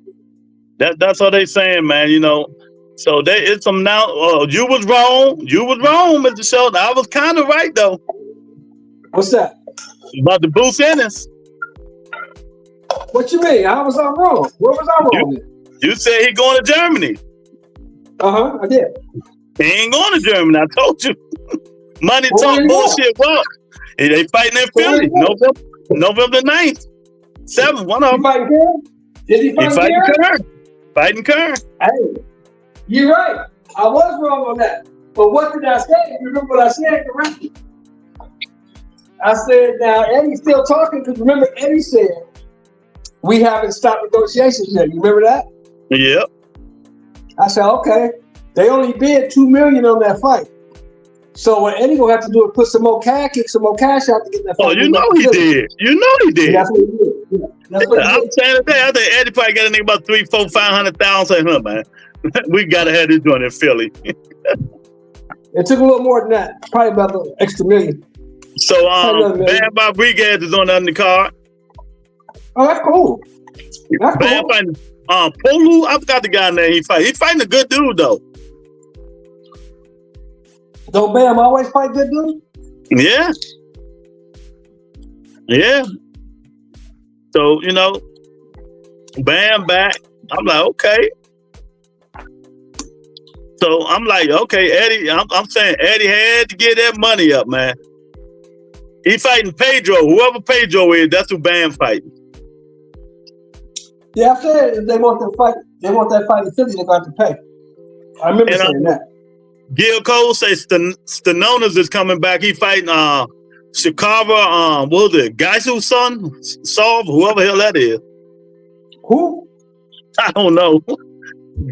that's what they saying, man. You know. So it's some now. You was wrong. You was wrong, Mr. Shelton. I was kind of right though. What's that? About the Bruce Ennis. What you mean? How was I wrong? Where was I wrong? You said he going to Germany. I did. He ain't going to Germany. I told you. Money talk bullshit. What? They fighting in Philly. November 9th. 7th. One of them. Fighting Kern? Did he fighting Kern? Fighting Kern. Hey, you're right. I was wrong on that. But what did I say? Remember what I said, correct? I said, now Eddie's still talking because remember Eddie said we haven't stopped negotiations yet. You remember that? Yep. I said, okay. They only bid $2 million on that fight. So what Eddie gonna have to do is put some more cash, kick some more cash out to get that fight. Oh, you know he did. You know he did. That's what he did. Yeah. That's what he did. I'm saying today, I think Eddie probably got a nigga about 300,000, 400,000, 500,000. Huh, man. We gotta have this joint in Philly. It took a little more than that. Probably about an extra $1 million. So Bam Rodriguez is on the undercard. Oh, that's cool. That's Bam cool. fighting Polu. I forgot the guy name he fight. He fighting a good dude though. Don't Bam always fight good dude? Yeah. Yeah. So, you know, Bam back. I'm like, okay. So I'm like, okay, Eddie, I'm saying Eddie had to get that money up, man. He fighting Pedro. Whoever Pedro is, that's who Bam fighting. Yeah, I said if they want that fight in Philly, they're going to pay. I remember saying that. Gil Cole says Stanonis is coming back. He fighting Shikara, what was it? Gaisu's son? Solve, whoever the hell that is. Who? I don't know.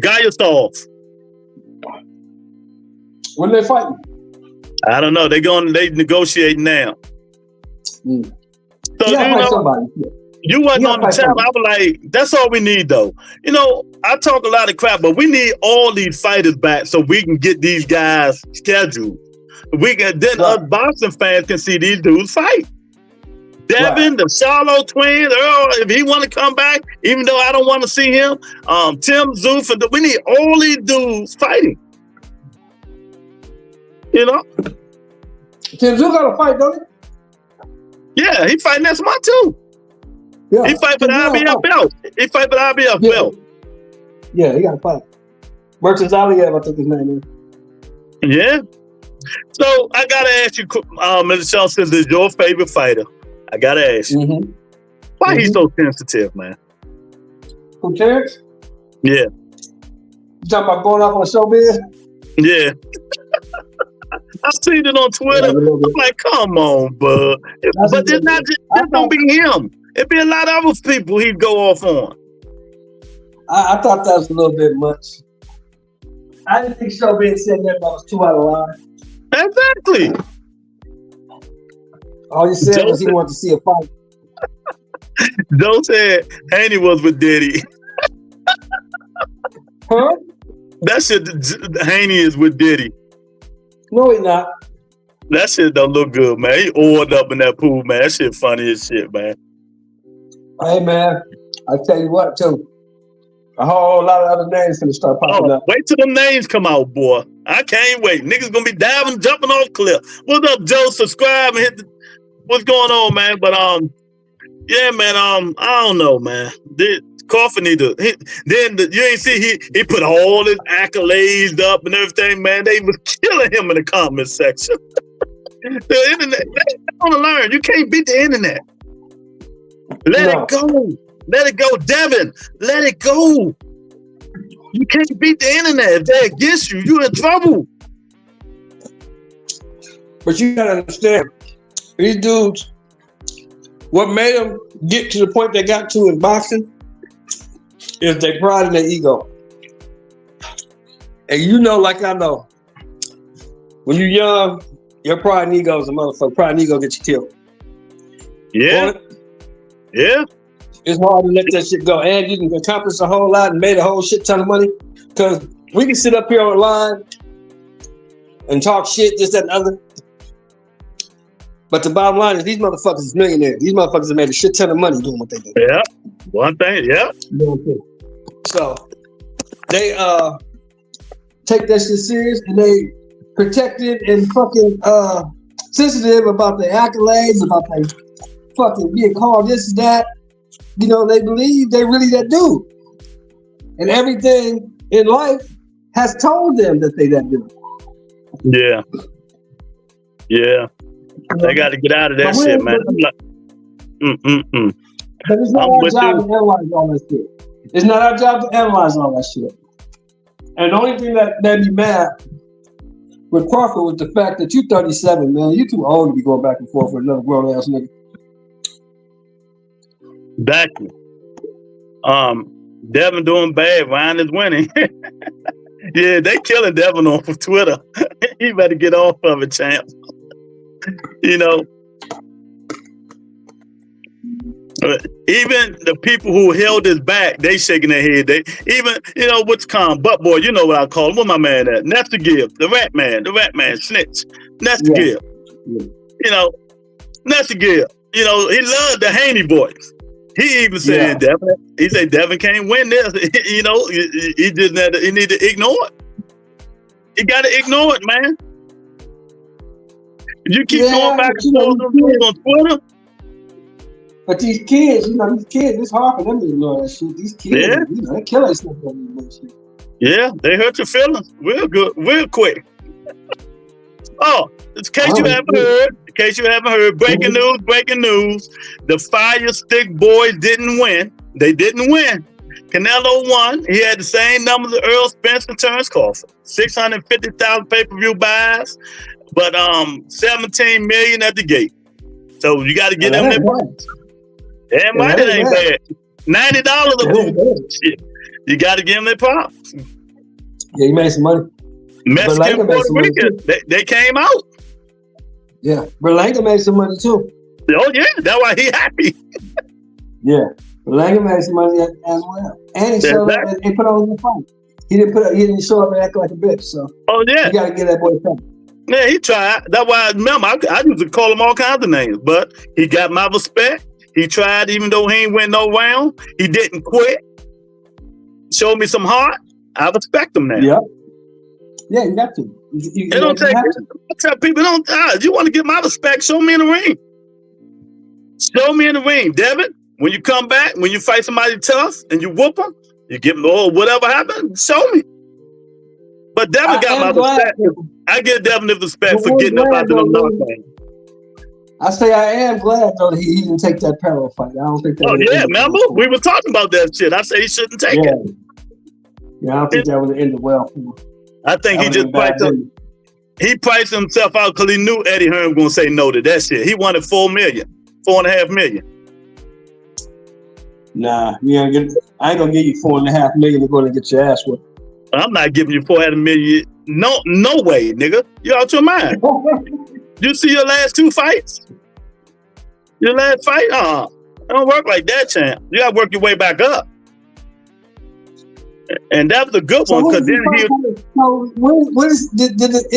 Gaisov. When they fighting? I don't know. They negotiating now. So you wasn't on the channel. I was like, that's all we need though. You know, I talk a lot of crap, but we need all these fighters back so we can get these guys scheduled. Us boxing fans can see these dudes fight. Devin, the Charlo twins, Earl, if he want to come back, even though I don't want to see him, Tim Zoof, we need all these dudes fighting. You know? Tim Zoof got to fight, don't he? Yeah, he fighting next month too. Yeah. He fight for the IBF belt. Belt. Yeah, he got to fight. Merchants Aliev, I think his name is. Yeah. So I gotta ask you, Mr. Shelton, is your favorite fighter? I gotta ask you. Why he's so sensitive, man? Who, Terrence? Yeah. You talking about going off on showbiz? Yeah. I seen it on Twitter. I'm like, come on, bud. But this don't be him. It'd be a lot of other people he'd go off on. I thought that was a little bit much. I didn't think so being said that was too out of line. Exactly. All he said was he wanted to see a fight. Joe said Haney was with Diddy. Huh? That shit, Haney is with Diddy. No, he not. That shit don't look good, man. He oiled up in that pool, man. That shit funny as shit, man. Hey, man, I tell you what, too. A whole lot of other names gonna start popping up. Wait till them names come out, boy. I can't wait. Niggas gonna be diving, jumping off cliff. What's up, Joe? Subscribe and hit the, what's going on, man? But yeah, man. I don't know, man. Coffee need to. You ain't see he put all his accolades up and everything, man. They was killing him in the comment section. The internet, they want to learn. You can't beat the internet. Let it go. Let it go, Devin. Let it go. You can't beat the internet. If they're against you, you're in trouble. But you gotta understand, these dudes, what made them get to the point they got to in boxing is their pride and their ego. And you know, like I know, when you're young, your pride and ego is a motherfucker. Pride and ego gets you killed. Yeah. Yeah. It's hard to let that shit go. And you can accomplish a whole lot and made a whole shit ton of money. Because we can sit up here online and talk shit, this, that, and other. But the bottom line is these motherfuckers is millionaires. These motherfuckers have made a shit ton of money doing what they do. Yeah. One thing, yeah. So they take that shit serious and they protected and fucking sensitive about their accolades, about their fucking being called this and that. You know, they believe they really that dude. And everything in life has told them that they that dude. Yeah. Yeah. They got to get out of that shit, man. I'm like, But it's not our job to analyze all that shit. It's not our job to analyze all that shit. And the only thing that made me mad with Crawford was the fact that you 37, man. You too old to be going back and forth with another grown ass nigga. Exactly. Devin doing bad. Ryan is winning. Yeah, they killing Devin on Twitter. He better get off of it, champ. You know, even the people who held his back, they shaking their head. They even, you know, what's calm, butt boy, you know what I call him. What my man at? Nestor Gibb, the rat man, snitch. Nestor Gibb. Yeah. You know, Nestor Gibb. You know, he loved the Haney voice. He even said, Devin, he said Devin can't win this. You know, he just need to ignore it. You got to ignore it, man. You keep going back and forth on Twitter. But these kids, it's hard for them to ignore that shit. These kids, they kill themselves on that shit. Yeah, they hurt your feelings real good, real quick. Oh, in case you haven't heard, breaking news. The Fire Stick Boys didn't win. They didn't win. Canelo won. He had the same numbers as Earl Spence and Terrence Crawford. 650,000 pay-per-view buys, but 17 million at the gate. So you got to get them their points. Damn right, it ain't bad. $90 a booth. Shit. You got to give them their props. Yeah, he made some money. Mexican Puerto Rico, they came out. Yeah, Berlanga made some money too. Oh yeah, that's why he happy. Yeah, Berlanga made some money as well, and he showed up and he put on the fight. He didn't show up and act like a bitch. So you got to get that boy something. Yeah, he tried. That's why I remember I used to call him all kinds of names, but he got my respect. He tried, even though he ain't win no round. He didn't quit. Showed me some heart. I respect him now. Yeah. Yeah, you got to. You don't take it. I tell people, you want to get my respect, show me in the ring. Show me in the ring. Devin, when you come back, when you fight somebody tough and you whoop them, you give them, whatever happened, show me. But Devin got my respect. I give Devin the respect for getting up out of them knockdowns. I say I am glad, though, that he didn't take that parallel fight. I don't think that remember? We were talking about that shit. I say he shouldn't take it. Yeah, I don't think that would have ended well for him. I think he just priced himself out because he knew Eddie Hearn was going to say no to that shit. He wanted $4.5 million. Nah, I ain't going to give you $4.5 million to go and get your ass whipped. I'm not giving you 400 million. No way, nigga. You out your mind. You see your last 2 fights? Your last fight? It don't work like that, champ. You gotta work your way back up. And that was a good one because then he. So what is in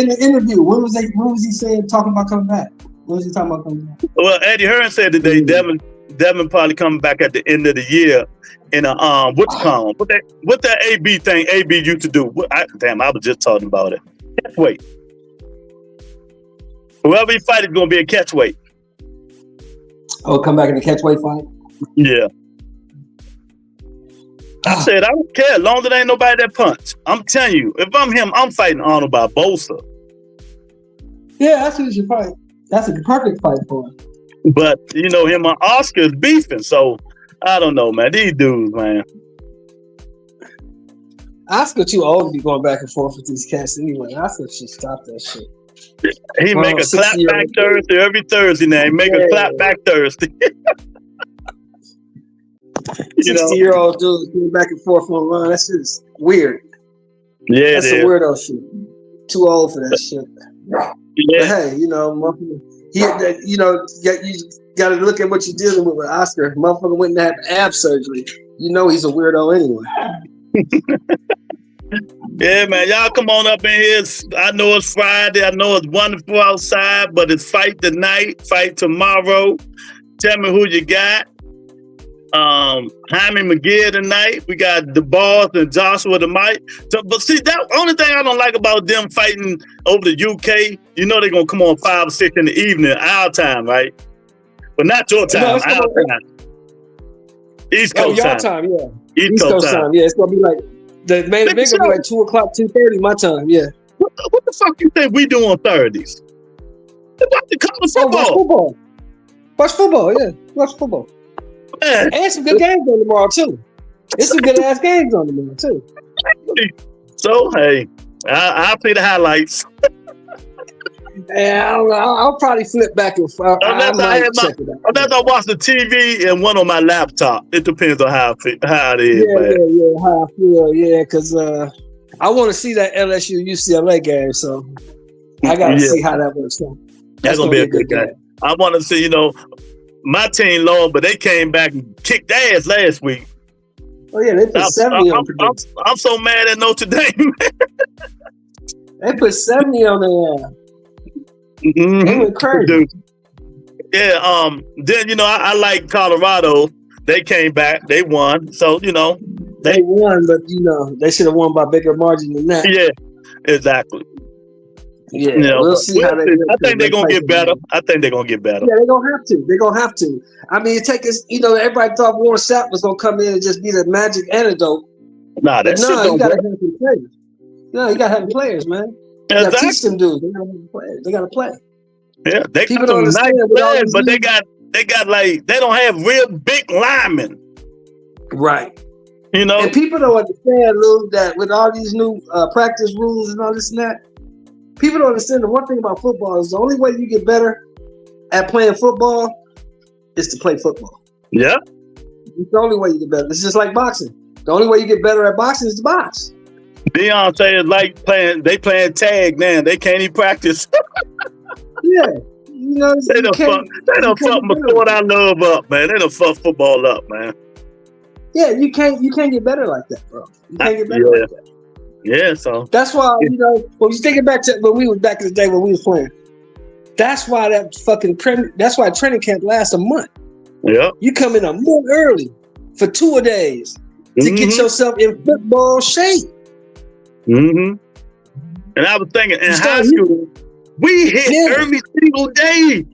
the interview? What was he saying? Talking about coming back? What was he talking about coming back? Well, Eddie Hearn said today Devin probably coming back at the end of the year in a what you call them? What that AB thing AB used to do? I was just talking about it. Catch weight. Whoever he fight is gonna be a catch weight. Oh, come back in the catch weight fight? Yeah. I said, I don't care as long as there ain't nobody that punch. I'm telling you, if I'm him, I'm fighting Arnold Barboza. Yeah, that's who you should fight. That's a perfect fight for him. But, you know, him and Oscar is beefing, so I don't know, man. These dudes, man. Oscar too old to be going back and forth with these cats anyway. Oscar should stop that shit. He make a clap back Thursday every Thursday now. He make a clap back Thursday. 60-year-old dude going back and forth on run. That's just weird. Yeah, that's some weirdo shit. Too old for that shit. Yeah. But hey, you got to look at what you're dealing with Oscar. Motherfucker went and had ab surgery. You know he's a weirdo anyway. Yeah, man. Y'all come on up in here. I know it's Friday. I know it's wonderful outside, but it's fight tonight, fight tomorrow. Tell me who you got. Haney McGee tonight. We got the Boss and Joshua the Mike. So, but see, that only thing I don't like about them fighting over the UK, you know they're gonna come on 5 or 6 in the evening, our time, right? But not your time, our time. East Coast time. Time, yeah. East Coast time. Yeah, it's gonna be like the main event gonna be like 2 o'clock, 2:30 my time. Yeah. What the fuck you think we do on Thursdays? Watch the college football. Watch football. Yeah, watch football. Man. And some good games on tomorrow too. It's some good ass games on tomorrow too. So hey, I'll play the highlights. Yeah, I don't know. I'll probably flip back and forth. Unless I watch the TV and one on my laptop. It depends on how it is. Yeah, how I feel. Yeah, because I want to see that LSU UCLA game, so I got to see how that works out. That's gonna be a good game. I want to see, my team lost, but they came back and kicked ass last week. Oh yeah, they put 70 on Purdue. I'm so mad at Notre Dame. They put 70 on their ass. Mm-hmm. They went crazy. Yeah. Then I like Colorado. They came back. They won. So they won, but they should have won by bigger margin than that. Yeah. Exactly. Yeah, we'll see how they. I think they're gonna get better. Yeah, they're gonna have to. I mean, it take us. Everybody thought Warren Sapp was gonna come in and just be the magic antidote. Nah, that shit don't you gotta have some players. No, you gotta have players, man. You gotta teach them dudes. They gotta play. Yeah, they got some nice players, but they got like they don't have real big linemen. Right. And people don't understand, Lou, that with all these new practice rules and all this and that. People don't understand the one thing about football is the only way you get better at playing football is to play football. Yeah. It's the only way you get better. It's just like boxing. The only way you get better at boxing is to box. Deion say it's like playing tag now. They can't even practice. Yeah. They done fuck my sport I love up, man. They done fuck football up, man. Yeah, you can't get better like that, bro. You can't get better like that. Yeah, so that's why when you thinking back to when we was back in the day when we was playing, that's why that's why training camp lasts a month. Yeah, you come in a month early for 2 days to get yourself in football shape. Mm-hmm. And I was thinking in high school, we hit every single day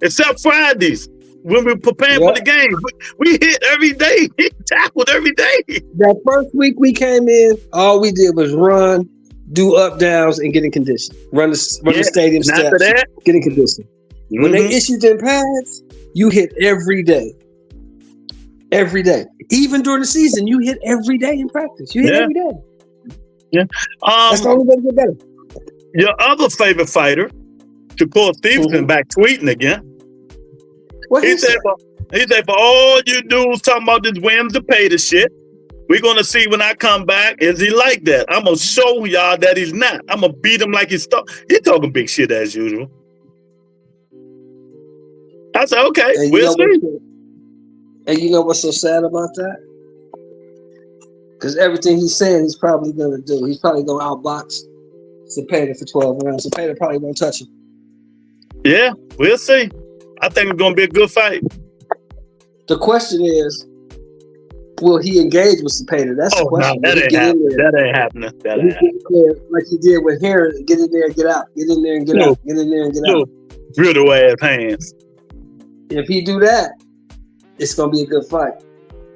except Fridays. When we were preparing for the game, we hit every day. We tackled every day. That first week we came in, all we did was run, do up downs, and get in condition. Run the stadium steps, get in condition. Mm-hmm. When they issued them pads, you hit every day. Every day. Even during the season, you hit every day in practice. You hit every day. Yeah. That's the only way to get better. Your other favorite fighter, Shakur Stevenson, back tweeting again. He said for all you dudes talking about this Williams to pay the shit, We're going to see when I come back, is he like that? I'm going to show y'all that he's not. I'm going to beat him like he's talking big shit as usual. I said, okay, we'll see. And you know what's so sad about that? Because everything he's saying, he's probably going to do. He's probably going to outbox Cepeda for 12 rounds. Cepeda probably won't touch him. Yeah, we'll see. I think it's going to be a good fight. The question is, will he engage with Cepeda? That's the question. No, that ain't happening. That ain't happening. Like he did with Haney, get in there and get out. Get in there and get out. Get in there and get out. Brutal ass hands. If he do that, it's going to be a good fight.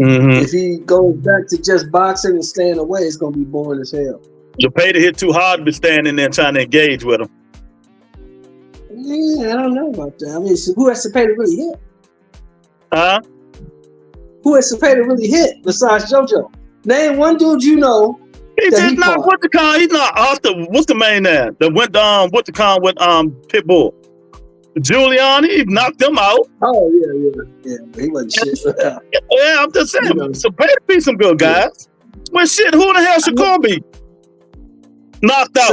Mm-hmm. If he goes back to just boxing and staying away, it's going to be boring as hell. Cepeda hit too hard to be standing there trying to engage with him. Yeah, I don't know about that. I mean, so who has Cepeda really hit? Huh? Who has Cepeda really hit besides JoJo? Name one dude you know. He did not. What the con? He's not after. What's the main name? That went what the con with Pitbull. Giuliani, he knocked them out. Oh yeah. He wasn't shit. Yeah, I'm just saying. Cepeda beat some good guys. Well, shit, who the hell Shakur beat? Knocked out.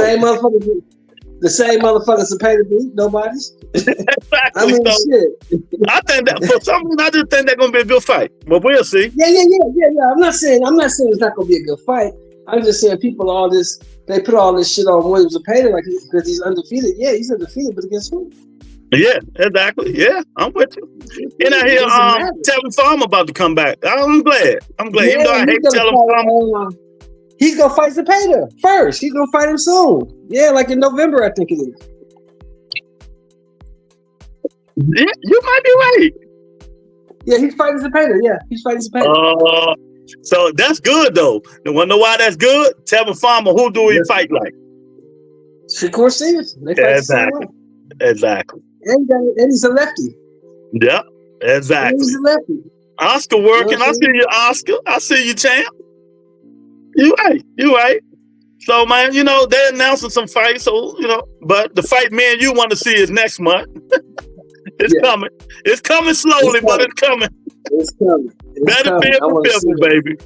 The same motherfucker Cepeda beat. Nobody's. Exactly. I mean, shit. I think that for some reason, I just think that's gonna be a good fight. But we'll see. Yeah. I'm not saying it's not gonna be a good fight. I'm just saying they put all this shit on William Cepeda like because he's undefeated. Yeah, he's undefeated, but against who? Yeah, exactly. Yeah, I'm with you. And I hear Tevin Farmer about to come back. I'm glad. Yeah, even though I hate Tevin Farmer. He's gonna fight Cepeda first. He's gonna fight him soon. Yeah, like in November, I think it is. Yeah, you might be right. Yeah, he's fighting Cepeda. Yeah, he's fighting Cepeda. So that's good though. You wanna know why that's good? Tevin Farmer, who do he fight like? Shakur Stevenson. They fight Exactly. And he's a lefty. Yeah, exactly. And he's a lefty. Oscar working. I see you, Oscar. I see you, champ. You right. So, man, they're announcing some fights. So, but the fight me and you want to see is next month. It's coming. It's coming slowly, but it's coming. It's coming. Better be prepared, baby.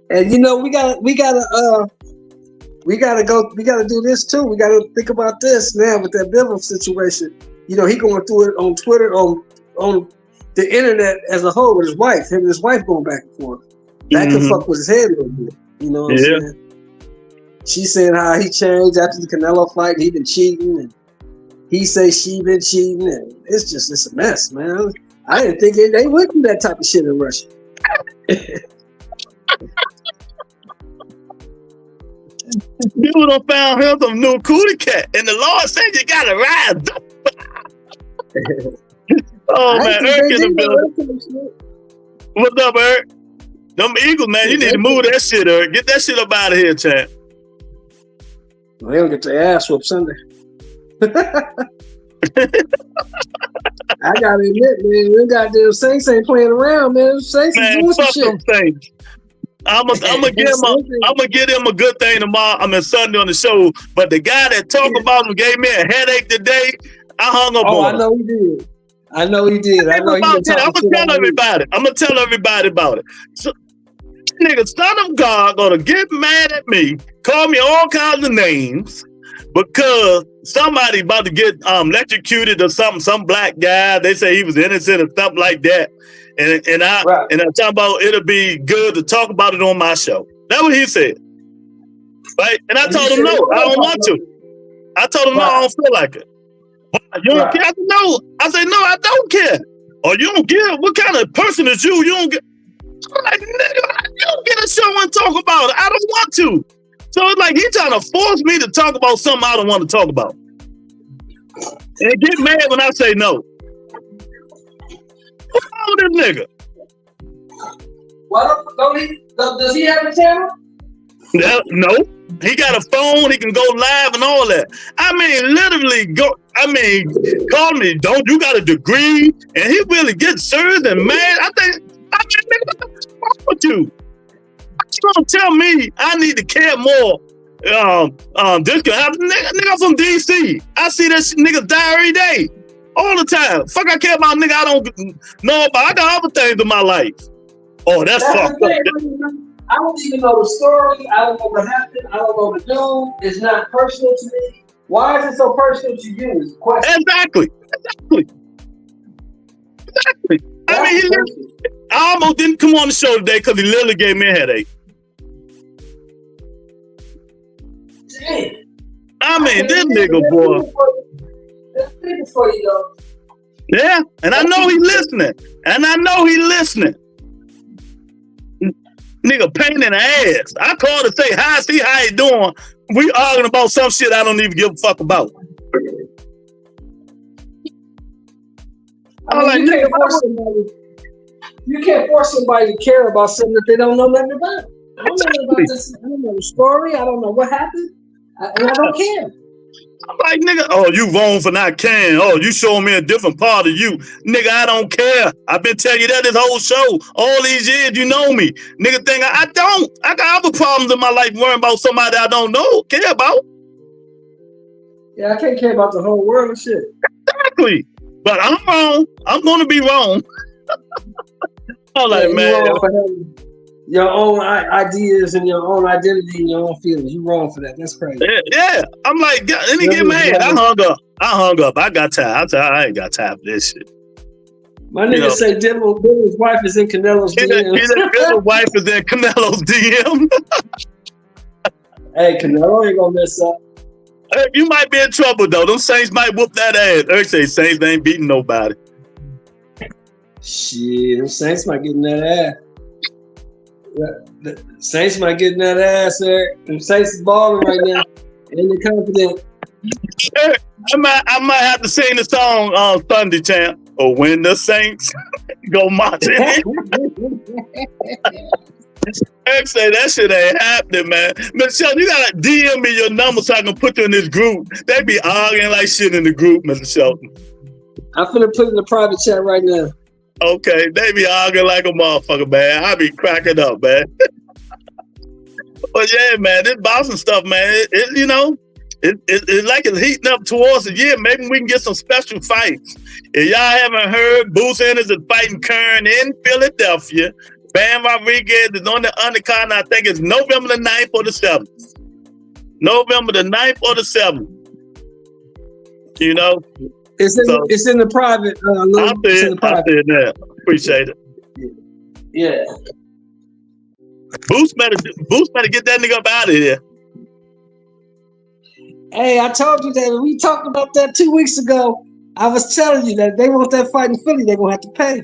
And we gotta do this too. We gotta think about this now with that Bivol situation. He going through it on Twitter, on the internet as a whole with his wife. Him and his wife going back and forth. That could fuck with his head a little bit. You know what I'm saying? She saying how he changed after the Canelo fight. He been cheating, and he say she been cheating, and it's a mess, man. I didn't think they went through that type of shit in Russia. You done found him some new cootie cat, and the Lord said you gotta ride. Oh man, Eric in the building. What's up, Eric? Them Eagles, man, you need to move that shit, Eric. Get that shit up out of here, champ. Well, they don't get their ass whooped Sunday. I gotta admit, man, them goddamn Saints ain't playing around, man. Saints is doing some shit. Saints. I'm gonna give him a good thing tomorrow. Sunday on the show. But the guy that talked about him gave me a headache today. I hung up on him. I know he did. I'm gonna tell everybody about it. So, nigga, son of God, gonna get mad at me, call me all kinds of names because somebody about to get electrocuted or something. Some black guy. They say he was innocent or something like that. And I'm talking about it'll be good to talk about it on my show. That's what he said. Right? And I told him no, I don't want to. I told him no, I don't feel like it. You don't care? I said, no. I said, no, I don't care. Or you don't care? What kind of person is you? You don't get. I'm like, nigga, you don't get a show and talk about it. I don't want to. So it's like he's trying to force me to talk about something I don't want to talk about. And get mad when I say no. What's wrong with this nigga? Does he have a channel? No. He got a phone. He can go live and all that. Literally call me. Don't you got a degree? And he really gets serious and mad. Nigga, what's wrong with you? You gonna tell me I need to care more? This can happen. Nigga, I'm from DC. I see that niggas die every day. All the time. Fuck, I care about nigga I don't know about. I got other things in my life. Oh, that's fucked up. I don't even know the story. I don't know what happened. I don't know the dude. It's not personal to me. Why is it so personal to you? Is the question. Exactly. I mean, I almost didn't come on the show today because he literally gave me a headache. Damn. I mean, this nigga, boy. That's big for you, though. Yeah, and I know he listening. Nigga, pain in the ass. I called to say hi, see how you doing. We arguing about some shit I don't even give a fuck about. I mean, you can't force somebody to care about something that they don't know nothing about. I don't know nothing about this. I don't know the story. I don't know what happened. And I don't care. I'm like, nigga, oh, you wrong for not caring. Oh, you showing me a different part of you. Nigga, I don't care. I've been telling you that this whole show. All these years, you know me. Nigga think I don't. I got other problems in my life worrying about somebody I don't know, care about. Yeah, I can't care about the whole world and shit. Exactly. But I'm wrong. I'm going to be wrong. I'm like, yeah, man. Wrong for having your own ideas and your own identity and your own feelings. You wrong for that. That's crazy. Yeah. I'm like, let me get mad. I hung up. I got tired. I ain't got time for this shit. My nigga say Dylan's wife is in Canelo's DM. Dylan's wife is in Canelo's DM. Hey, Canelo ain't gonna mess up. Hey, you might be in trouble though. Them Saints might whoop that ass. Eric say Saints ain't beating nobody. Shit, them Saints might get in that ass. The Saints might get in that ass, Eric. Them Saints is balling right now. And they're confident. I might have to sing the song on Sunday, champ. Or when the Saints go marching in. Eric say that shit ain't happening, man. Michelle, you gotta DM me your number so I can put you in this group. They be arguing like shit in the group, Mr. Shelton. I'm finna put it in the private chat right now. Okay, they be arguing like a motherfucker, man. I be cracking up, man. But yeah, man, this boxing stuff, man, it's like it's heating up towards the year. Maybe we can get some special fights. If y'all haven't heard, Bruce Ennis is fighting Kern in Philadelphia. Bam Rodriguez is on the undercard, and I think it's November the 9th or the 7th. November the 9th or the 7th. You know? It's in the private. I said that. Appreciate it. Yeah. Boost better get that nigga up out of here. Hey, I told you that. We talked about that 2 weeks ago. I was telling you that they want that fight in Philly, they're going to have to pay.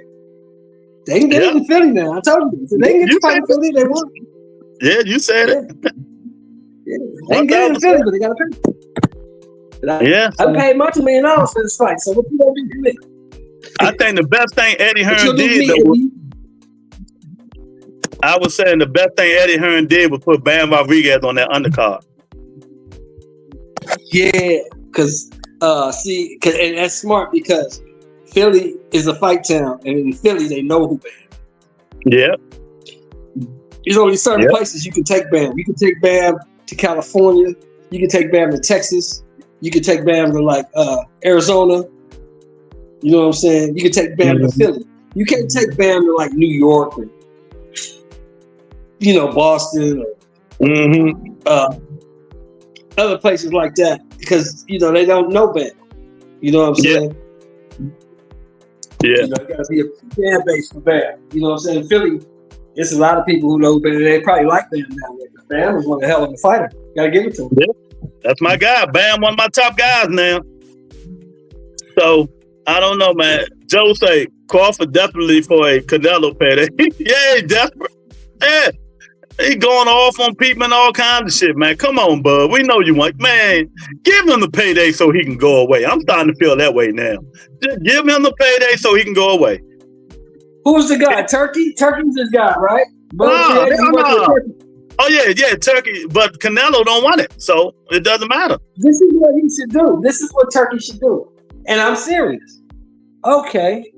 They can get it in Philly now. I told you. So they can get the fight in Philly, they want. Yeah, you said it. Yeah. They can get it in Philly, but they got to pay. I paid $multi-million for this fight, so what you gonna do to me? I think the best thing Eddie Hearn did, I was saying the best thing Eddie Hearn did was put Bam Rodriguez on that undercard. Yeah, because and that's smart because Philly is a fight town, and in Philly they know who Bam. Yeah. There's only certain places you can take Bam. You can take Bam to California. You can take Bam to Texas. You can take Bam to like Arizona. You know what I'm saying? You can take Bam to Philly. You can't take Bam to like New York or Boston or other places like that because they don't know Bam. You know what I'm saying? Yeah. You gotta be a fan base for Bam. You know what I'm saying? Philly, it's a lot of people who know Bam. They probably like Bam now. Bam was one hell of a fighter. Gotta give it to him. Yeah. That's my guy. Bam, one of my top guys now. So, I don't know, man. Joe say, Crawford definitely for a Canelo payday. Yeah, he desperate. Yeah. He going off on people and all kinds of shit, man. Come on, bud. We know you want. Man, give him the payday so he can go away. I'm starting to feel that way now. Just give him the payday so he can go away. Who's the guy? Turkey? Turkey's his guy, right? Oh, yeah, Turkey. But Canelo don't want it, so it doesn't matter. This is what he should do. This is what Turkey should do. And I'm serious. Okay.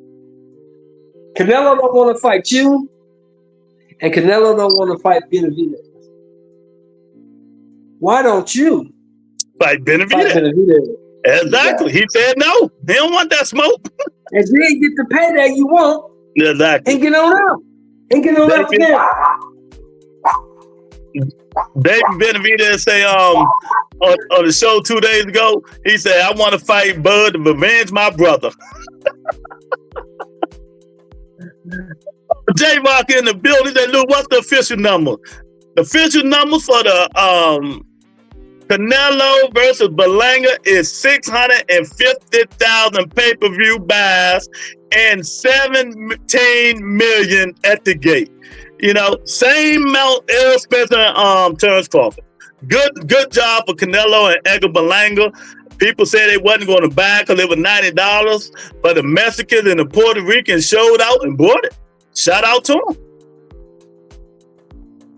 Canelo don't want to fight you, and Canelo don't want to fight Benavidez. Why don't you fight Benavidez? Exactly. He said no. He don't want that smoke. And then get the payday you want. Exactly. And get on out. And get on out again. David Benavidez say on the show 2 days ago, he said, I want to fight Bud to revenge my brother. J-Rock in the building. They look, what's the official number? The official number for the Canelo versus Berlanga is 650,000 pay-per-view buys and 17 million at the gate. You know, same amount Errol Spencer and Terrence Crawford. Good job for Canelo and Edgar Berlanga. People said they wasn't going to buy because it was $90, but the Mexicans and the Puerto Ricans showed out and bought it. Shout out to them.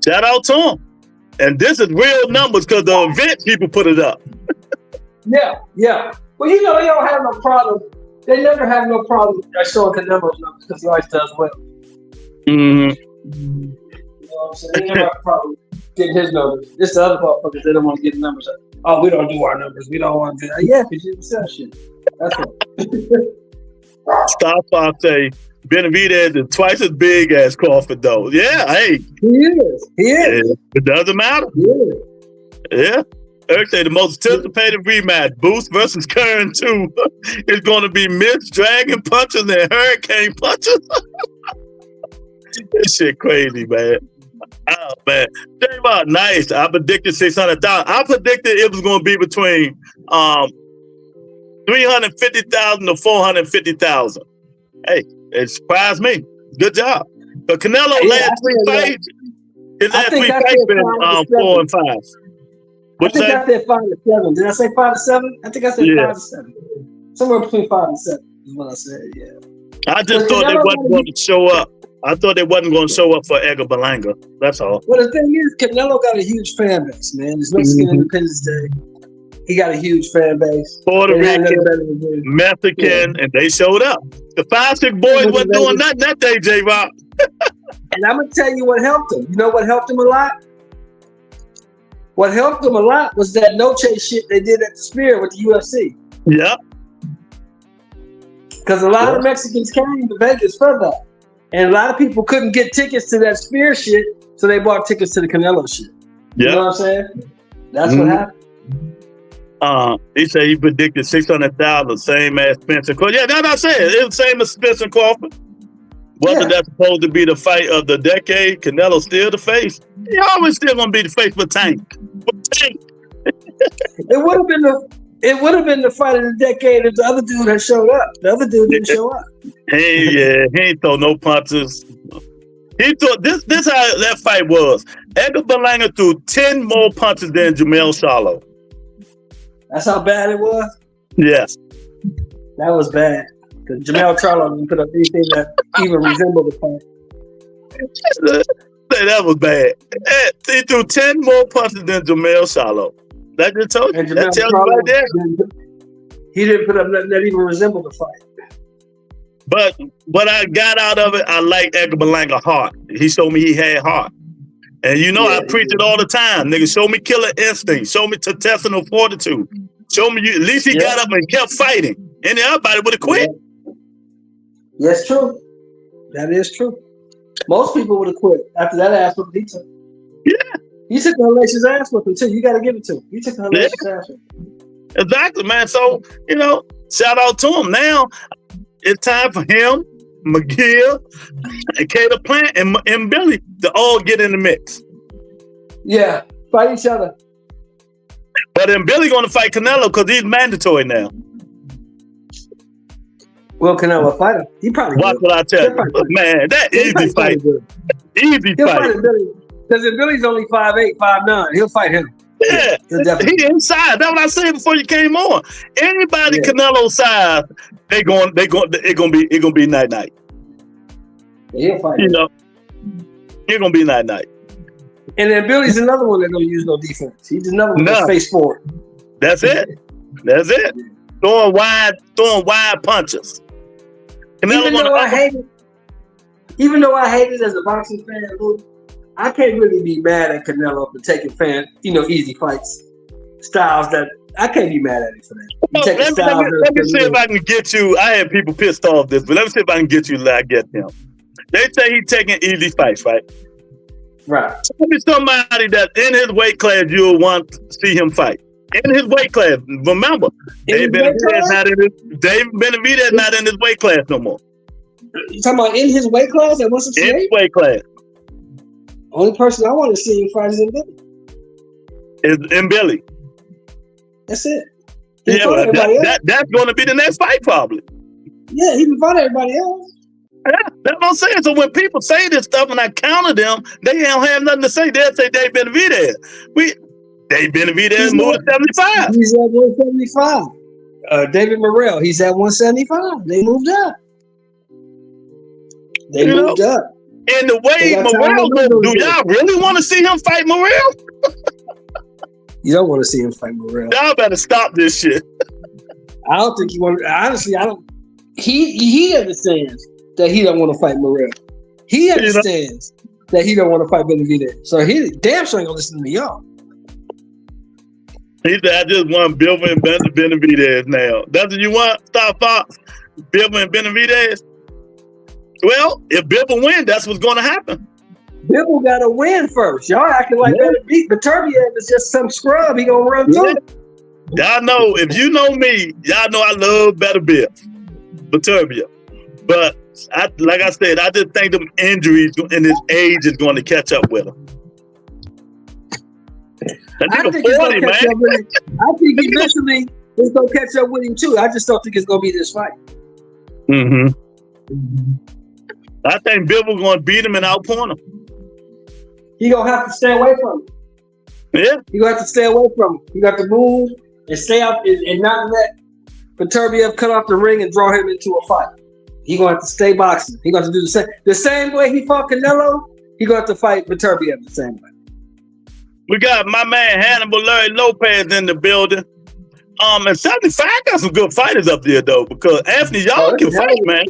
Shout out to them. And this is real numbers because the event people put it up. Yeah. Well, you know, they don't have no problem. They never have no problem showing Canelo's numbers because he always does well. Mm-hmm. You know what I'm saying? They never have a problem getting his numbers. It's the other motherfuckers, they don't want to get the numbers up. Oh, we don't do our numbers. We don't want to do that. Yeah, because you sell shit. That's what. Star Fox say Benavidez is twice as big as Crawford, though. Yeah, hey. He is. It doesn't matter. Yeah. Eric say the most anticipated rematch, Boost versus Kern 2, is going to be Mist Dragon Punches and Hurricane Punches. This shit crazy, man. Oh, man. J-Rock, nice. I predicted 600,000. I predicted it was going to be between 350,000 to 450,000. Hey, it surprised me. Good job. But Canelo last 3 fights, his last 3 fights been 4 and 5. I think I said 5 to 7. Did I say 5 to 7? I think I said 5 to 7. Somewhere between 5 and 7 is what I said, yeah. I just thought they wasn't going to show up. I thought they wasn't going to show up for Edgar Berlanga. That's all. Well, the thing is, Canelo got a huge fan base, man. It's Mexican Independence Day. He got a huge fan base. Puerto Rican, Mexican, and they showed up. The 5-6 boys wasn't doing nothing that day, J-Rock. And I'm going to tell you what helped him. You know what helped him a lot? What helped him a lot was that no chase shit they did at the Spear with the UFC. Yep. Because a lot of Mexicans came to Vegas for that. And a lot of people couldn't get tickets to that Spear shit, so they bought tickets to the Canelo shit. You know what I'm saying? That's what happened. He said he predicted 600,000, same as Spencer Crawford. Yeah, that's what I said. It was the same as Spencer Crawford. Wasn't that supposed to be the fight of the decade? Canelo still the face. He always still gonna be the face for Tank. It would have been the fight of the decade if the other dude had showed up. The other dude didn't show up. He ain't throw no punches. He thought this how that fight was. Edgar Berlanga threw 10 more punches than Jamel Charlo. That's how bad it was? Yes. That was bad. Because Jamel Charlo didn't put up anything that even resembled the fight. That was bad. He threw 10 more punches than Jamel Charlo. That just told you. That tells you right there. He didn't put up nothing that even resembled the fight. But what I got out of it, I like Edgar Berlanga heart. He showed me he had heart. And you know, I preach it all the time. Nigga, show me killer instinct. Show me intestinal fortitude. Show me you. At least he got up and kept fighting. And everybody would have quit. Yes, true. That is true. Most people would have quit after that ass whooping he took. Yeah. He took the hellacious ass whooping too. You got to give it to him. He took the hellacious ass whooping. Exactly, man. So, you know, shout out to him. Now, it's time for him, McGill, and Cater Plant, and Billy to all get in the mix. Yeah, fight each other. But then Billy going to fight Canelo because he's mandatory now. Will Canelo fight him? He probably Watch what I tell you. Man, that easy fight. Easy fight. Because if Billy's only 5'8", 5'9", he'll fight him. Yeah, he inside. That's what I said before you came on. Anybody Canelo size, it gonna be night. He'll fight. You know, it's gonna be night. And then Billy's another one that don't use no defense. He's another one that's face forward. That's it. Throwing wide punches. Even though I hate it as a boxing fan, Luke, I can't really be mad at Canelo for taking easy fights, styles that I can't be mad at it for that. Let me see if I can get you. I had people pissed off this, but let me see if I can get you to get him. They say he's taking easy fights, right? Right. Tell me somebody that in his weight class you'll want to see him fight. In his weight class. Remember, David Benavidez not in his weight class no more. You talking about in his weight class at 168? In his weight class. Only person I want to see him fight is in Billy. Is in Billy. That's it. Yeah, well, that's going to be the next fight probably. Yeah, he can fight everybody else. Yeah, that's what I'm saying. So when people say this stuff and I counter them, they don't have nothing to say. They'll say Dave Benavidez. Dave Benavidez moved to 75. He's at 175. David Morrell, he's at 175. They moved up. They moved up. And the way Morrell goes, do y'all really want to see him fight Morrell? You don't want to see him fight Morrell. Y'all better stop this shit. I don't think you want to. Honestly, I don't. He understands that he don't want to fight Morrell. He understands that he don't want to fight Benavidez. So he damn sure ain't gonna listen to y'all. He said, I just want Bivol and Benavidez now. That's what you want? Stop Fox? Bivol and Benavidez? Well, if Bivol wins, that's what's going to happen. Bivol got to win first. Y'all acting like Beterbiev is just some scrub. He going to run through. Y'all know, if you know me, y'all know I love Beterbiev. But like I said, I just think them injuries in his age is going to catch up with him. I think eventually it's going to catch up with him too. I just don't think it's going to be this fight. Mm-hmm. I think Bivol going to beat him and outpoint him. He going to have to stay away from him. Yeah. He going to have to stay away from him. He got to move and stay out and not let Beterbiev cut off the ring and draw him into a fight. He going to have to stay boxing. He going to do the same way he fought Canelo. He going to have to fight Beterbiev the same way. We got my man Hannibal Larry Lopez in the building. And 75 got some good fighters up there though, because Anthony Yard can fight, man.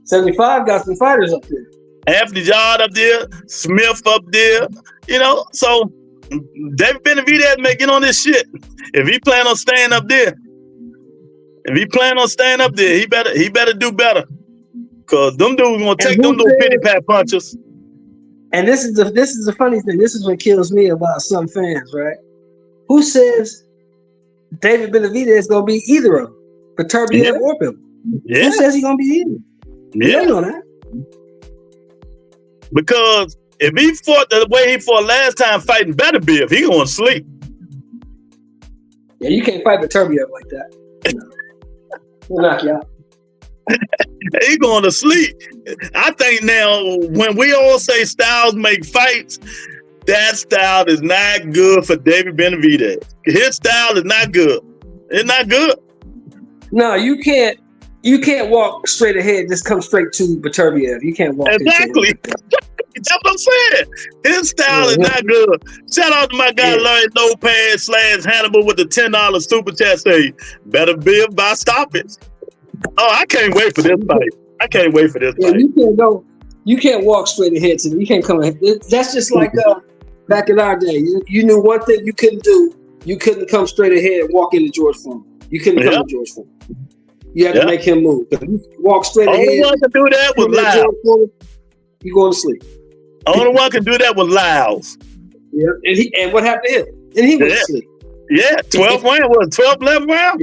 75 got some fighters up there. Anthony Yard up there, Smith up there, so David Benavidez may get on this shit. If he plan on staying up there, he better do better. Cause them dudes gonna take them little pity pat punches. And this is the funny thing. This is what kills me about some fans, right? Who says David Benavidez is gonna be either of them, Beterbiev or Bivol? Yeah. Who says he's gonna be either? Yeah. You know that. Because if he fought the way he fought last time fighting Beterbiev, he gonna sleep. Yeah, you can't fight Beterbiev like that. We'll knock you out. He going to sleep. I think now when we all say styles make fights, that style is not good for David Benavidez. His style is not good. It's not good. No, you can't walk straight ahead. Just come straight to Beterbiev. You can't walk. Exactly. That's what I'm saying. His style is not good. Shout out to my guy Larry Lopez / Hannibal with the $10 super chat. Say, better be by stoppage. Oh, I can't wait for this fight. Fight. You can't walk straight ahead to me. You can't come ahead. That's just like back in our day. You knew one thing you couldn't do. You couldn't come straight ahead and walk into George Foreman. You couldn't come to George Foreman. You had to make him move. You walk straight ahead. Only one can do that with Lyles. You going to sleep. Only one can do that with Lyles. Yeah, and what happened to him? And he went to sleep. Yeah, 12 round. 12, 11 round?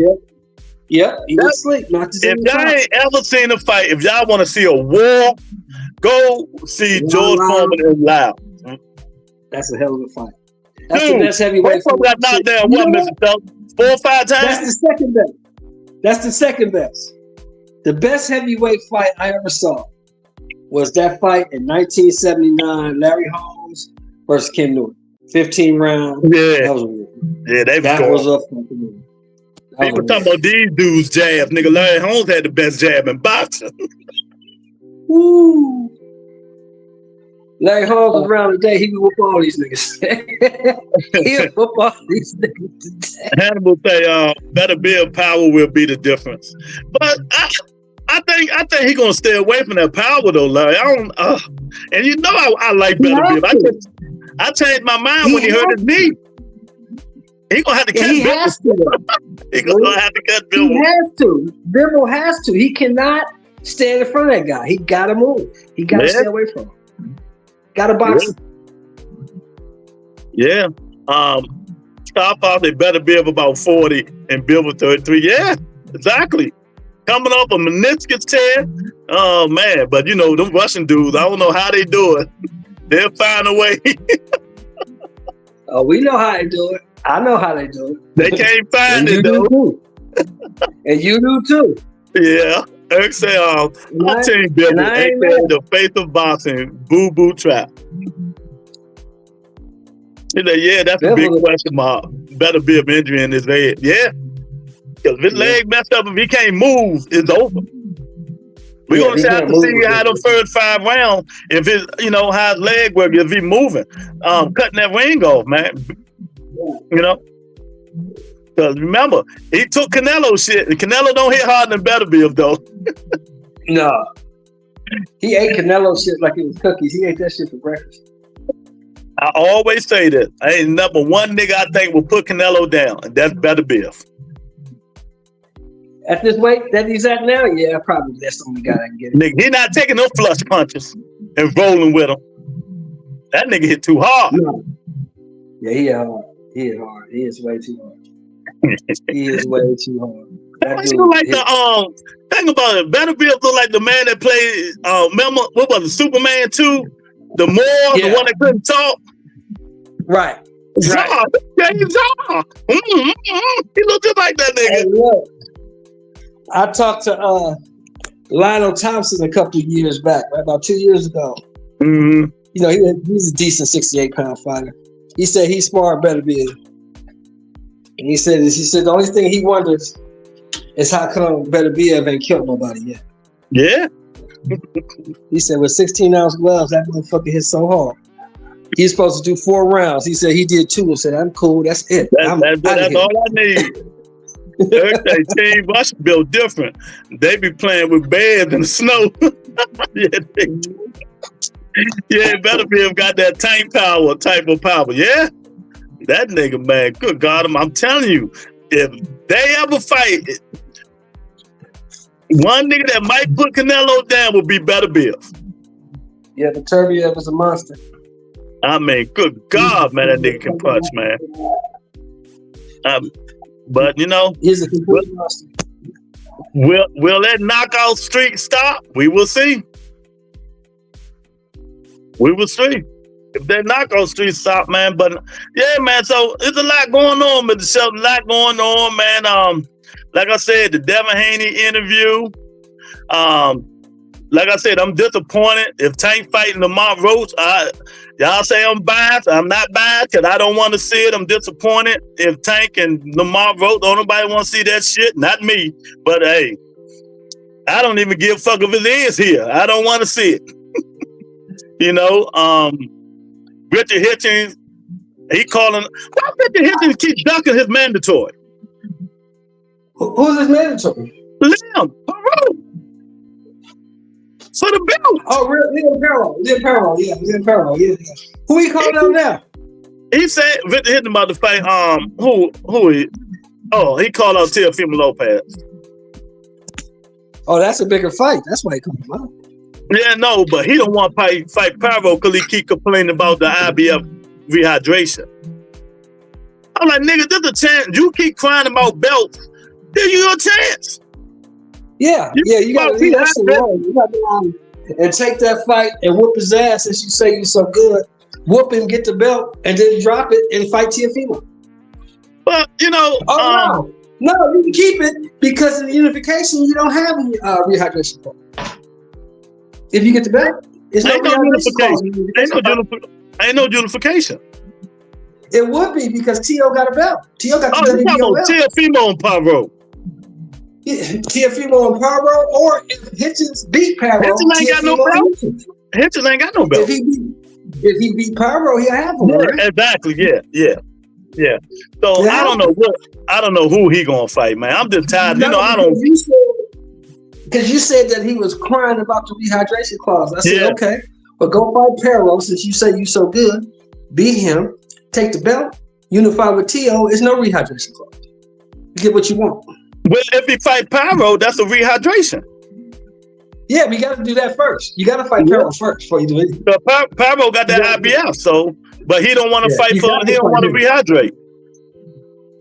Yeah, he went to sleep. If y'all ain't ever seen a fight, if y'all want to see a war, go see George Foreman and Lyles. That's a hell of a fight. That's the best heavyweight fight. Got knocked down, what, Mr. Tuck? 4 or 5 times? That's the second best. That's the second best. The best heavyweight fight I ever saw was that fight in 1979, Larry Holmes versus Ken Norton. 15 rounds. Yeah. That was a war. Yeah, that was a fucking war. People talking about these dudes' jabs. Nigga, Larry Holmes had the best jab in boxing. Woo. Larry Holmes was around today. He would whoop all these niggas. He would whoop all these niggas today. Hannibal say, better build power will be the difference. But I think he's gonna stay away from that power though, Larry. And you know I like better build. I changed my mind when he hurt his knee. He gonna have to cut Bivol. He gonna have to cut Bivol. He has to. Bivol has to. He cannot stand in front of that guy. He gotta move. He gotta stay away from him. Gotta box him. Yeah. Top off, they better be of about 40 and Bill with 33. Yeah, exactly. Coming off a meniscus tear. Oh man, but you know, them Russian dudes, I don't know how they do it. They'll find a way. Oh, we know how they do it. I know how they do it. They can't find it though. Too. And you do too. Yeah. Eric say, I'll team Bill ain't the face of boxing, boo trap. You know, yeah, that's a big question mark. Better be an injury in his head. Yeah. Because if his leg messed up, if he can't move, it's over. We're going to have to see how the first 5 rounds, if his, you know, how his leg work, if he's moving, cutting that ring off, man. You know? Because remember, he took Canelo shit, and Canelo don't hit harder than Beterbiev, though. No. He ate Canelo shit like it was cookies. He ate that shit for breakfast. I always say that. Ain't number one nigga I think will put Canelo down, and that's Beterbiev. At this weight that he's at now, yeah, probably that's the only guy that can get it. Nigga, he not taking no flush punches and rolling with them. That nigga hit too hard. No. Yeah, he hard. He is hard. He is way too hard. He is way too hard. That dude like the thing about it, Beterbiev look like the man that played remember what was it, Superman 2? The Moor, the one that couldn't talk. Right. Yeah, he's Zod. He looked just like that nigga. Hey, look, I talked to Lionel Thompson a couple of years back, right? About 2 years ago. Mm-hmm. You know, he's a decent 68-pound fighter. He said he sparred Beterbiev. And he said the only thing he wonders is how come Beterbiev ain't killed nobody yet. Yeah. He said with 16-ounce gloves, that motherfucker hit so hard. He's supposed to do 4 rounds. He said he did 2 and said, I'm cool, that's it. That's all I need. Everything Team Rush built different. They be playing with beds in the snow. Yeah, Beterbiev got that tank power type of power. Yeah. That nigga, man, good God, I'm telling you, if they ever fight, one nigga that might put Canelo down would be Beterbiev. Yeah, the Beterbiev is a monster. I mean, good God, man, that nigga can punch, man. But you know, he's a complete monster. Will that knockout streak stop? We will see. We will see if that knockout streak stop, man. But yeah, man. So there's a lot going on, Mr. Shelton. A lot going on, man. Like I said, the Devin Haney interview. Like I said, I'm disappointed if Tank fighting Lamont Roach. Y'all say I'm biased. I'm not biased because I don't want to see it. I'm disappointed if Tank and Lamont Roach. Don't nobody want to see that shit. Not me. But hey, I don't even give a fuck if it is here. I don't want to see it. You know, Richard Hitchens, he calling. Why Richard Hitchens keep ducking his mandatory? Who's his mandatory? Liam Peru. For the belt. Oh, Liam Perro. Yeah. Who he calling out now? He said Victor Hitchens about to fight. Who he? Oh, he called out Teofimo Lopez. Oh, that's a bigger fight. That's why he called him out. Yeah, no, but he don't want to fight Paro because he keep complaining about the IBF rehydration. I'm like, nigga, there's a chance. You keep crying about belts. Then you got a chance. Yeah, you got to be that wrong. You got to go and take that fight and whoop his ass since you say you're so good. Whoop him, get the belt, and then drop it and fight Teofimo. But, you know... No, you can keep it because in the unification, you don't have any rehydration clause. If you get the belt, it's no unification. Ain't no unification. It would be because Tio got a belt. Tio got the WBO belt. Teofimo and Paro. Yeah, Teofimo and Paro, or if Hitchens beat Paro, Hitchens ain't got no belt. Hitchens ain't got no belt. If he beat Paro, he'll have one. Right? Exactly. Yeah. So I don't know who he gonna fight, man. I'm just tired. No, you know, I don't. Because you said that he was crying about the rehydration clause. I said, okay, but go fight Paro since you say you so good. Beat him, take the belt, unify with Tio. It's no rehydration clause. You get what you want. Well, if he fight Paro, that's a rehydration. Yeah, we got to do that first. You got to fight Paro first before you do anything. So Paro got that IBF, so But he don't want to fight for. He don't want to rehydrate.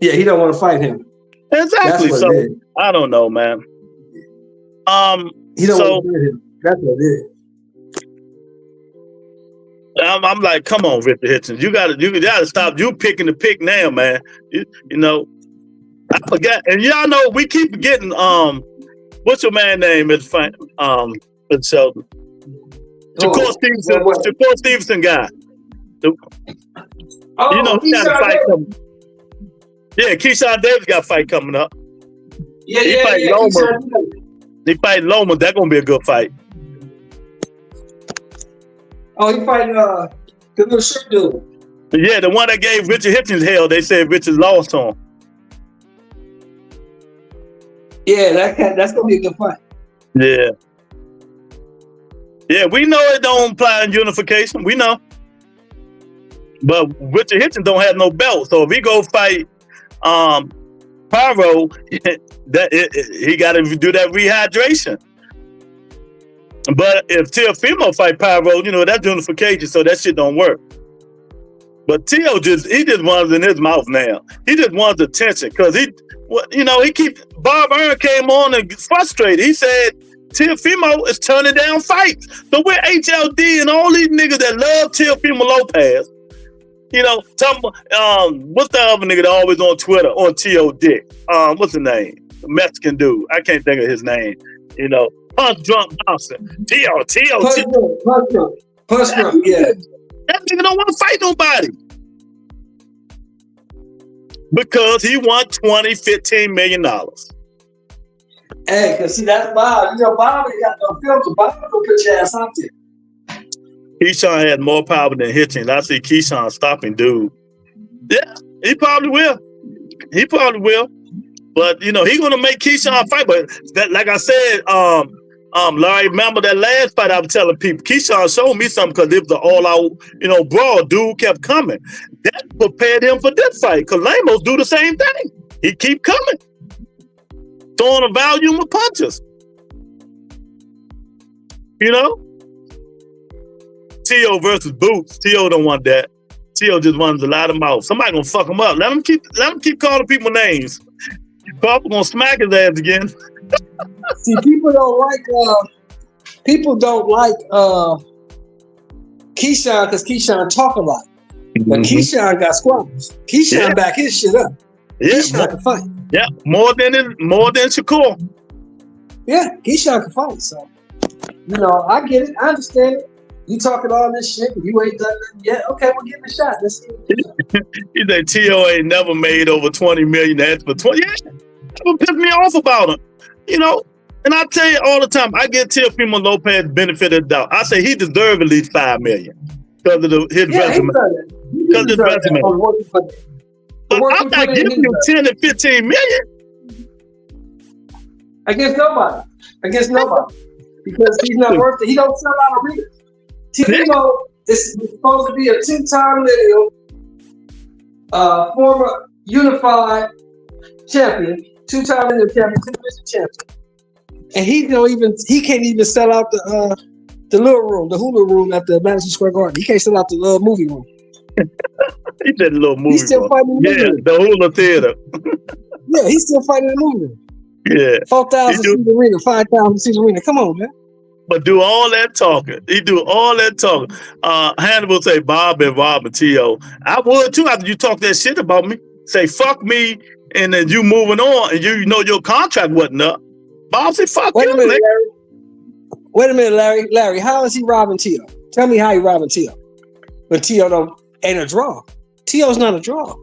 Yeah, he don't want to fight him. Exactly. So I don't know, man. He don't want to fight him. That's what it is. I'm like, come on, Richard Hitchens. You gotta stop. You picking the pick now, man. You know, I forgot. And y'all know we keep forgetting. What's your man name? It's fine. It's Sheldon. Shakur Stevenson. Shakur Stevenson guy. You know, he got a fight coming. Yeah, Keyshawn Davis got a fight coming up. He fighting Loma. He fighting Loma. That's gonna be a good fight. Oh, he fighting the little short dude. Yeah, the one that gave Richard Hitchens hell. They said Richard lost to him. Yeah, that's gonna be a good fight. Yeah. Yeah, we know it don't apply in unification. We know. But Richard Hitchens don't have no belt. So if he go fight Pyro, he got to do that rehydration. But if Teofimo fight Pyro, you know, that's unification, so that shit don't work. But Teo just wants in his mouth now. He just wants attention because Bob Earn came on and frustrated. He said Teofimo is turning down fights. So we're HLD and all these niggas that love Teofimo Lopez. You know, what's the other nigga that always on Twitter on T.O. Dick? What's his name? The Mexican dude. I can't think of his name. You know, Punch Drunk Boston. T.O. Punch Drunk, yeah. That nigga don't want to fight nobody. Because he won $15 million. Hey, cause see that's Bob. You know, Bob ain't got no filter. Bob gonna put your ass out there. Keyshawn had more power than Hitchens. I see Keyshawn stopping dude. Yeah, he probably will. But you know, he's gonna make Keyshawn fight. But that, like I said, Larry, remember that last fight I was telling people, Keyshawn showed me something because it was an all-out, you know, brawl. Dude kept coming. That prepared him for this fight. Because Lamos do the same thing. He keep coming. Throwing a volume of punches. You know? T.O. versus Boots. T.O. don't want that. T.O. just wants a lot of mouth. Somebody gonna fuck him up. Let him keep calling people names. Papa gonna smack his ass again. See, people don't like Keyshawn because Keyshawn talk a lot. But Keyshawn got squabbles. Keyshawn back his shit up. Yeah, Keyshawn can fight. Yeah, more than Shakur. Yeah, Keyshawn can fight. So, you know, I get it. I understand it. You talking all this shit, but you ain't done nothing yet. Okay, we'll give it a shot. Let's see. He said T.O. ain't never made over 20 million. That's for 20. Yeah, that would piss me off about him. You know, and I tell you all the time, I give Teofimo Lopez benefit of the doubt. I say he deserves at least $5 million because of his resume. Because of his resume. But I'm not giving him 10 and 15 million. Against nobody. Because he's not worth it. He don't sell out arenas. Teofimo is supposed to be a 2-time lineal former unified champion, 2-time lineal champion, 2-division champion. And he can't even sell out the little room, the hula room at the Madison Square Garden. He can't sell out the little movie room. He did a little movie. He's still fighting the movie room. The hula theater. Yeah, he's still fighting in the movie room. Yeah. 4,000 seat arena, 5,000 seat arena. Come on, man. But do all that talking. He do all that talking. Hannibal say Bob and Rob and T.O. I would too after you talk that shit about me. Say fuck me, and then you moving on, and you know your contract wasn't up. Bob say fuck you. Wait a minute, Larry. Larry, how is he robbing T.O.? Tell me how he robbing T.O. But T.O. ain't a draw. T.O.'s not a draw.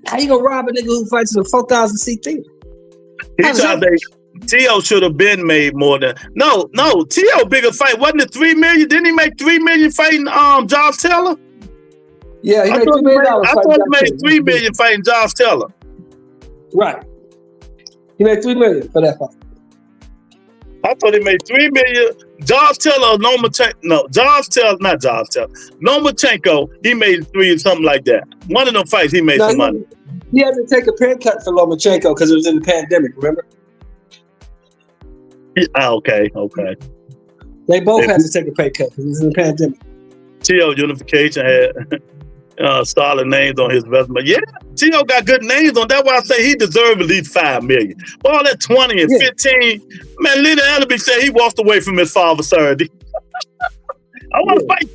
How you gonna rob a nigga who fights in a 4,000 seat theater? T.O. should have been made more than no. T.O. bigger fight wasn't it $3 million? Didn't he make $3 million fighting Josh Taylor? Yeah, he made $3 million. I thought he made $3 million fighting Josh Taylor. Right. He made $3 million for that fight. I thought he made $3 million. Josh Taylor, Lomachenko, he made $3 or something like that. One of them fights, he made some money. He had to take a pay cut for Lomachenko because it was in the pandemic. Remember? Okay. They both had to take a pay cut because it was in the pandemic. T.O. Unification had solid names on his resume. Yeah, T.O. got good names on. That's why I say he deserves at least $5 million. But all that 20 and 15, man, Leonard Ellerby said he walked away from his father Saturday. I want to fight.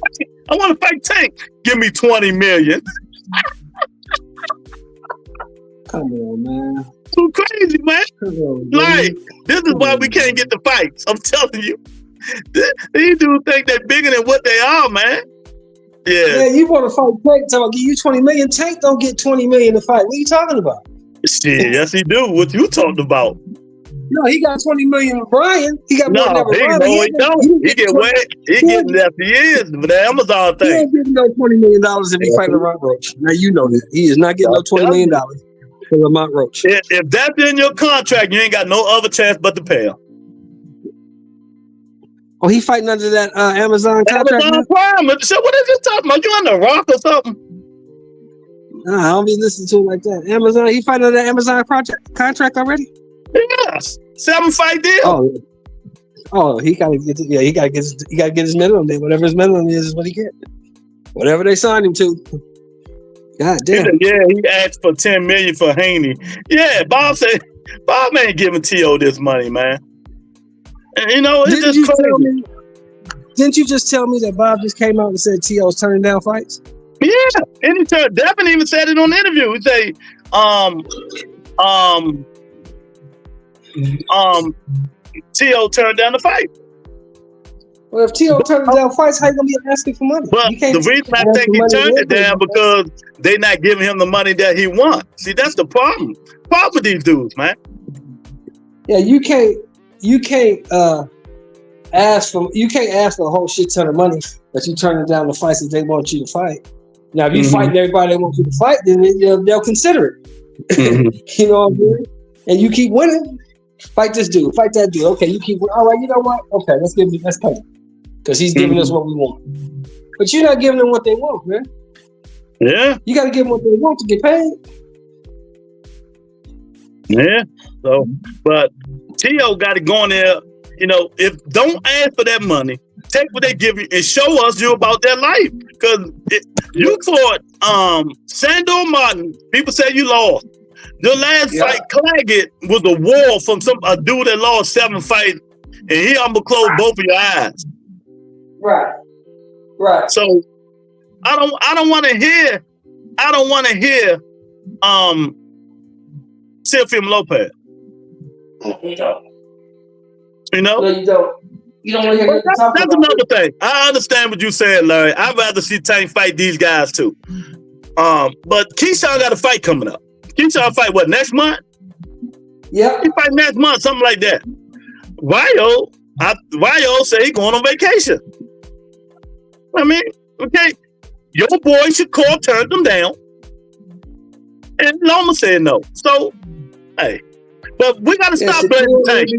I want to fight Tank. Give me $20 million. Come on, man. Too crazy, man. On, like, this is why we can't get the fights. I'm telling you. These dudes think they're bigger than what they are, man. Yeah, you want to fight Tank? So I'll give you $20 million. Tank don't get $20 million to fight. What are you talking about? Shit, yes, he do. What you talking about? No, he got $20 million with Brian. He got more than that with Brian. No, he don't. He get way. He getting that for years. But the Amazon thing. He ain't getting no $20 million if he fighting Lamont Roach. Now you know that he is not getting no $20 million for Lamont Roach. If that's in your contract, you ain't got no other chance but to pay him. Oh, he fighting under that Amazon contract. Amazon Prime. So what is you talking about? You on the rock or something? Nah, I don't be listening to him like that. Amazon, he fighting under that Amazon contract already? Yes. 7-fight deal. Oh, he gotta get. He gotta get his minimum. Then whatever his minimum is what he get. Whatever they signed him to. God damn. He asked for $10 million for Haney. Yeah, Bob said Bob ain't giving T.O. this money, man. And it's just crazy. Didn't you just tell me that Bob just came out and said T.O.'s turning down fights? Yeah, and Devin even said it on the interview. He say, T.O. turned down the fight. Well, if T.O. turned down fights, how you gonna be asking for money? But the reason I think he turned it down because they not giving him the money that he wants. See, that's the problem. Problem with these dudes, man. Yeah, you can't ask for a whole shit ton of money, but you turning down the fights that they want you to fight. Now, if you fighting everybody they want you to fight, then they'll consider it. You know what I'm saying? And you keep winning. Fight this dude. Fight that dude. Okay, you keep winning. All right, you know what? Okay, let's pay. Because he's giving us what we want. But you're not giving them what they want, man. Yeah. You got to give them what they want to get paid. Yeah. So, but T.O. got to go in there. If don't ask for that money, take what they give you and show us you about their life. Because you fought Sandor Martin. People say you lost. The last fight, Claggett, was a war from a dude that lost 7 fights, and he almost closed both of your eyes. Right. So I don't want to hear Silfium Lopez. You don't. No, you don't. You don't want to hear that's another thing. I understand what you said, Larry. I'd rather see Tank fight these guys too. But Keyshawn got a fight coming up. Keyshawn fight what, next month? Yeah. He fight next month, something like that. Ryo say he going on vacation. I mean, okay, your boy Shakur turned them down, and Loma said no. So, hey, but we got to stop blaming Tank.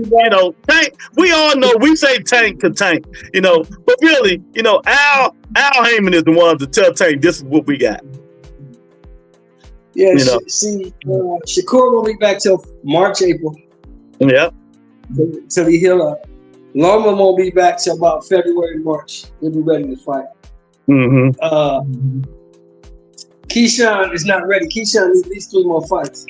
Tank. We all know we say Tank to Tank. But really, Al Heyman is the one to tell Tank this is what we got. Yeah, Shakur won't be back till March, April. Yeah. Till he heal up. Loma won't be back till about February, March. He'll be ready to fight. Keyshawn is not ready. Keyshawn needs at least 3 more fights.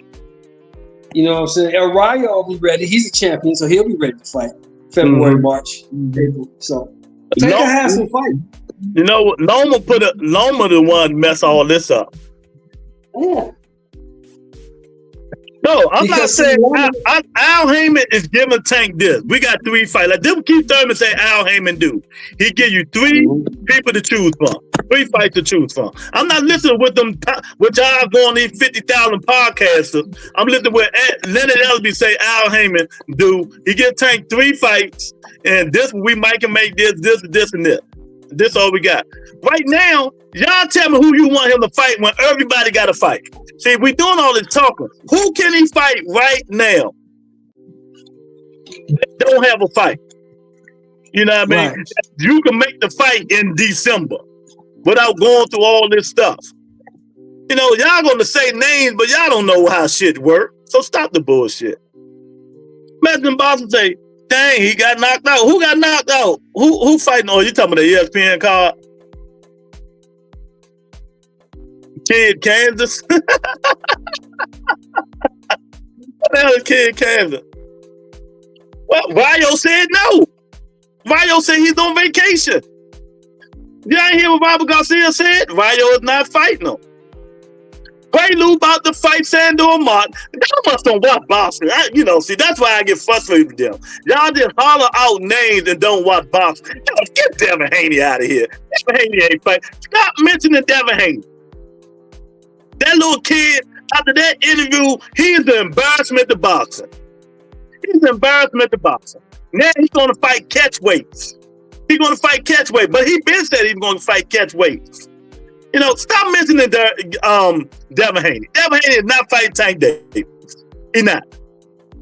You know what I'm saying? El Rayo will be ready. He's a champion, so he'll be ready to fight February, March, April. So take a hassle fight. Loma the one mess all this up. Yeah. No, I'm not saying Al Heyman is giving Tank this. We got 3 fights. Like them Keith Thurman say Al Heyman do. He give you 3 people to choose from. 3 fights to choose from. I'm not listening with them, with y'all going these 50,000 podcasters. I'm listening with Leonard Ellerby say Al Heyman do. He give Tank 3 fights, and this we might can make this, and this. This all we got. Right now, y'all tell me who you want him to fight when everybody got to fight. See, we doing all this talking. Who can he fight right now? They don't have a fight. You know what I mean? Right. You can make the fight in December without going through all this stuff. Y'all going to say names, but y'all don't know how shit work. So stop the bullshit. Imagine Boston say, dang, he got knocked out. Who got knocked out? Who fighting? Oh, you talking about the ESPN card? Kid Kansas. What the hell is Kid Kansas? Well, Ryo said no. Ryo said he's on vacation. You ain't hear what Robert Garcia said? Ryo is not fighting him. Prelude about to fight Sandor Martin. Y'all must don't watch boxing. See, that's why I get frustrated with them. Y'all just holler out names and don't watch boxing. Get Devin Haney out of here. Devin Haney ain't fighting. Stop mentioning Devin Haney. That little kid, after that interview, he's an embarrassment to boxing. He's an embarrassment to boxing. Now he's going to fight catch weights. He's going to fight catch weight, but he been said he's going to fight catch weights. Stop mentioning Devin Haney. Devin Haney is not fighting Tank Davis. He not.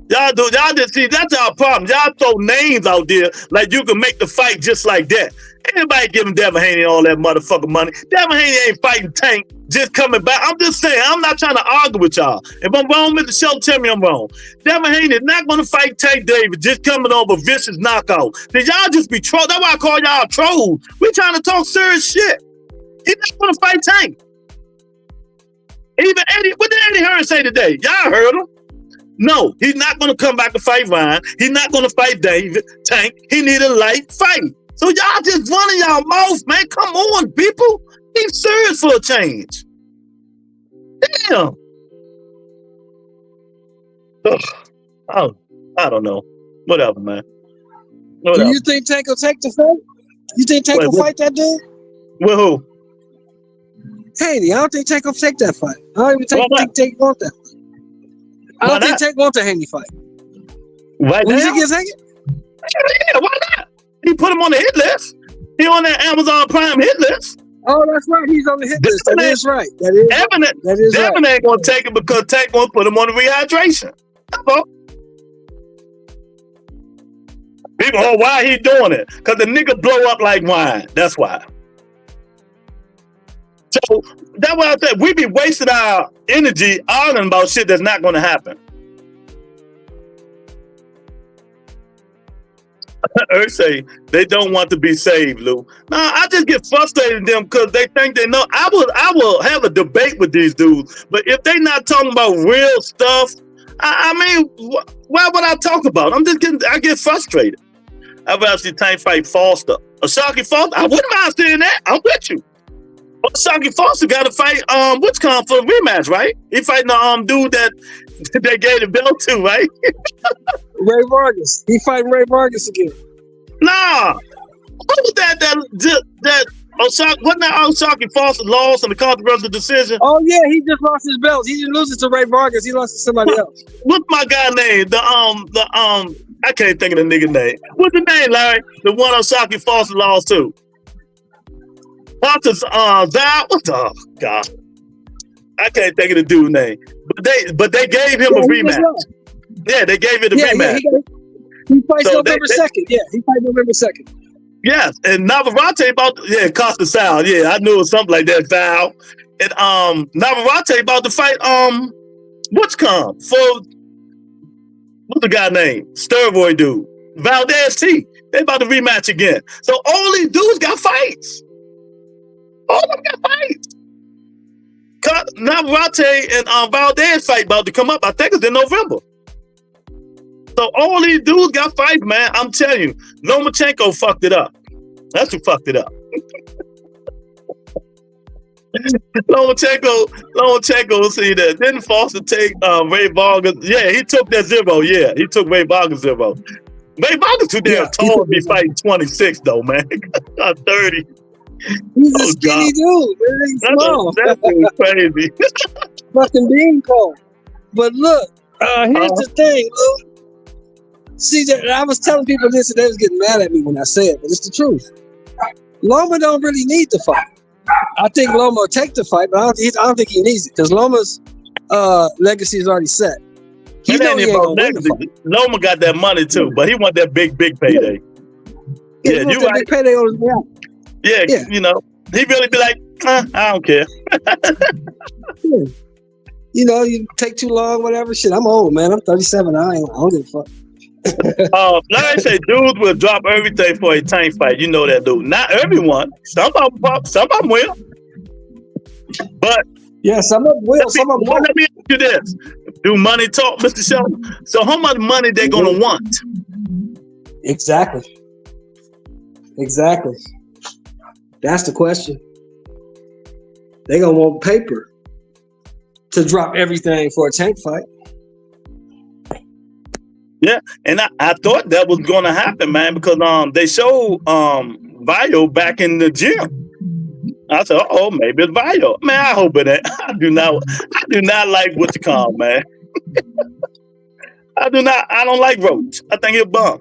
Y'all just see, that's our problem. Y'all throw names out there like you can make the fight just like that. Ain't nobody giving Devin Haney all that motherfucking money. Devin Haney ain't fighting Tank just coming back. I'm just saying, I'm not trying to argue with y'all. If I'm wrong, Mr. Shelton, tell me I'm wrong. Devin Haney is not going to fight Tank Davis just coming over vicious knockout. Then y'all just be trolls. That's why I call y'all trolls. We trying to talk serious shit. He's not going to fight Tank. Even Eddie, what did Eddie Hearn say today? Y'all heard him. No, he's not going to come back to fight Ryan. He's not going to fight Tank. He need a light fight. So y'all just running y'all mouth, man. Come on, people. Be serious for a change. Damn. Ugh. I don't know. Whatever, man. Whatever. Do you think Tank will take the fight? You think Tank will fight that dude? With who? Haney. I don't think Tank will take that fight. I don't even think Tank want that fight. I don't think Tank wants a Haney fight. Right now? You think he'll take it? Yeah, why not? He put him on the hit list. He on that Amazon Prime hit list. Oh, that's right. He's on the hit list. That is right. Devin ain't gonna take it because Tank won't put him on the rehydration. That's all. People, why he doing it? Because the nigga blow up like wine. That's why. So that's why I said we be wasting our energy arguing about shit that's not going to happen. Earth say they don't want to be saved, Lou. Nah, I just get frustrated with them because they think they know. I will have a debate with these dudes, but if they not talking about real stuff, I mean, why would I talk about it? I get frustrated. I'd rather see Tank fight Foster. Ashaki Foster, I wouldn't mind seeing that. I'm with you. Ashaki Foster got to fight what's called for a rematch, right? He fighting the dude that they gave the belt to, right? Ray Vargas. He fighting Ray Vargas again. Nah. What was that Osaki, wasn't that Ashaki Foster lost in the controversial decision? Oh yeah, he just lost his belt. He didn't lose it to Ray Vargas. He lost it to somebody else. What's my guy name? I can't think of the nigga name. What's the name, Larry? The one Ashaki Foster lost to. Foster's God. I can't think of the dude's name. But they gave him a rematch. Yeah, they gave it a rematch. He fights November 2nd. Yeah, he fights November 2nd. Yes, and Navarrete Costa Sal. Yeah, I knew it was something like that, Sal. And Navarrete about to fight what's the guy name? Steroid dude. Valdez T. They about to rematch again. So all these dudes got fights. All of them got fights. Navarrete and Valdez fight about to come up. I think it's in November. So all these dudes got fights, man. I'm telling you, Lomachenko fucked it up. That's who fucked it up. Lomachenko, see that. Didn't Foster take Ray Vargas? Yeah, he took that zero. Yeah, he took Ray Vargas zero. Ray Vargas too damn tall to be fighting 26 though, man. 30. He's a skinny dude, man. He's small. That's crazy. Fucking bean cold. But look, here's the thing, Lou. See, I was telling people this and they was getting mad at me when I said it, but it's the truth. Loma don't really need the fight. I think Loma will take the fight, but I don't think he needs it because Loma's legacy is already set. He know he ain't gonna win the fight. Loma got that money too, but he want that big payday. Yeah, you right. Big payday on his way out. Yeah, you know, he really be like, I don't care. Yeah. You know, you take too long, whatever. Shit, I'm old, man. I'm 37. I don't give a fuck. Like I say, dudes will drop everything for a Tank fight. You know that, dude. Not everyone. Some of them will. But Yeah, some of them will, some of them won't. Let me ask you this. Do money talk, Mr. Shelton? So how much money they gonna want? Exactly. That's the question. They gonna want paper to drop everything for a tank fight. Yeah, and I thought that was gonna happen, man, because they showed Vio back in the gym. I said, oh, maybe it's Vio. Man, I hope it ain't. I do not like what you call, man. I don't like Roach. I think he'll bum.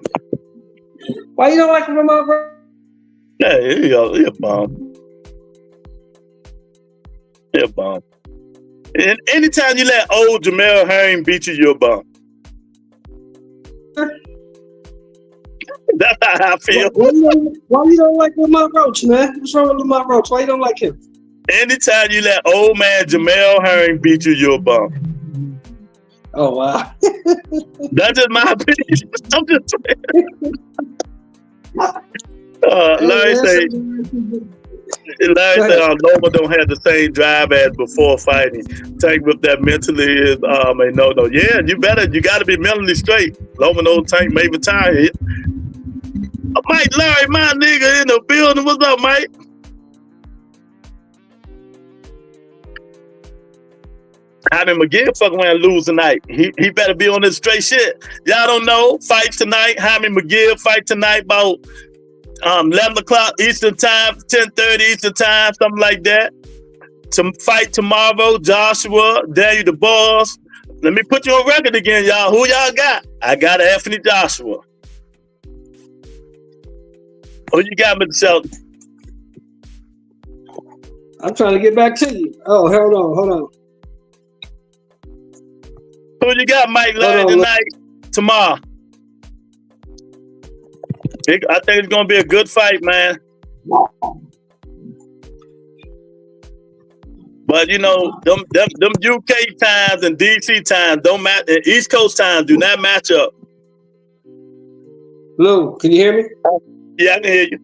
Why you don't like him, bro? Yeah, he'll bum. He'll bum. And anytime you let old Jamel Haney beat you, you're a bum. That's how I feel. Why you don't like Lamont Roach, man? What's wrong with Lamont Roach? Why you don't like him? Anytime you let old man Jamel Haney beat you, you're a bum. Oh, wow. That's just my opinion. I'm just saying. Larry say, Loma don't have the same drive as before fighting. Tank with that mentally is no. Yeah, you gotta be mentally straight. Loma no Tank may retire. Mike Larry, my nigga in the building. What's up, Mike? Haney McGill fucking around lose tonight. He better be on this straight shit. Y'all don't know. Fights tonight. Haney McGill fight tonight about 11 o'clock Eastern time, 10:30 Eastern time, something like that. To fight tomorrow, Joshua, Daniel the Boss. Let me put you on record again, y'all. Who y'all got? I got Anthony Joshua. Who you got, Mr. Shelton? I'm trying to get back to you. Oh, hold on. Who you got, Mike Larry, tonight, tomorrow? I think it's gonna be a good fight, man. But you know, them UK times and DC times don't match. East Coast times do not match up. Lou, can you hear me? Yeah, I can hear you.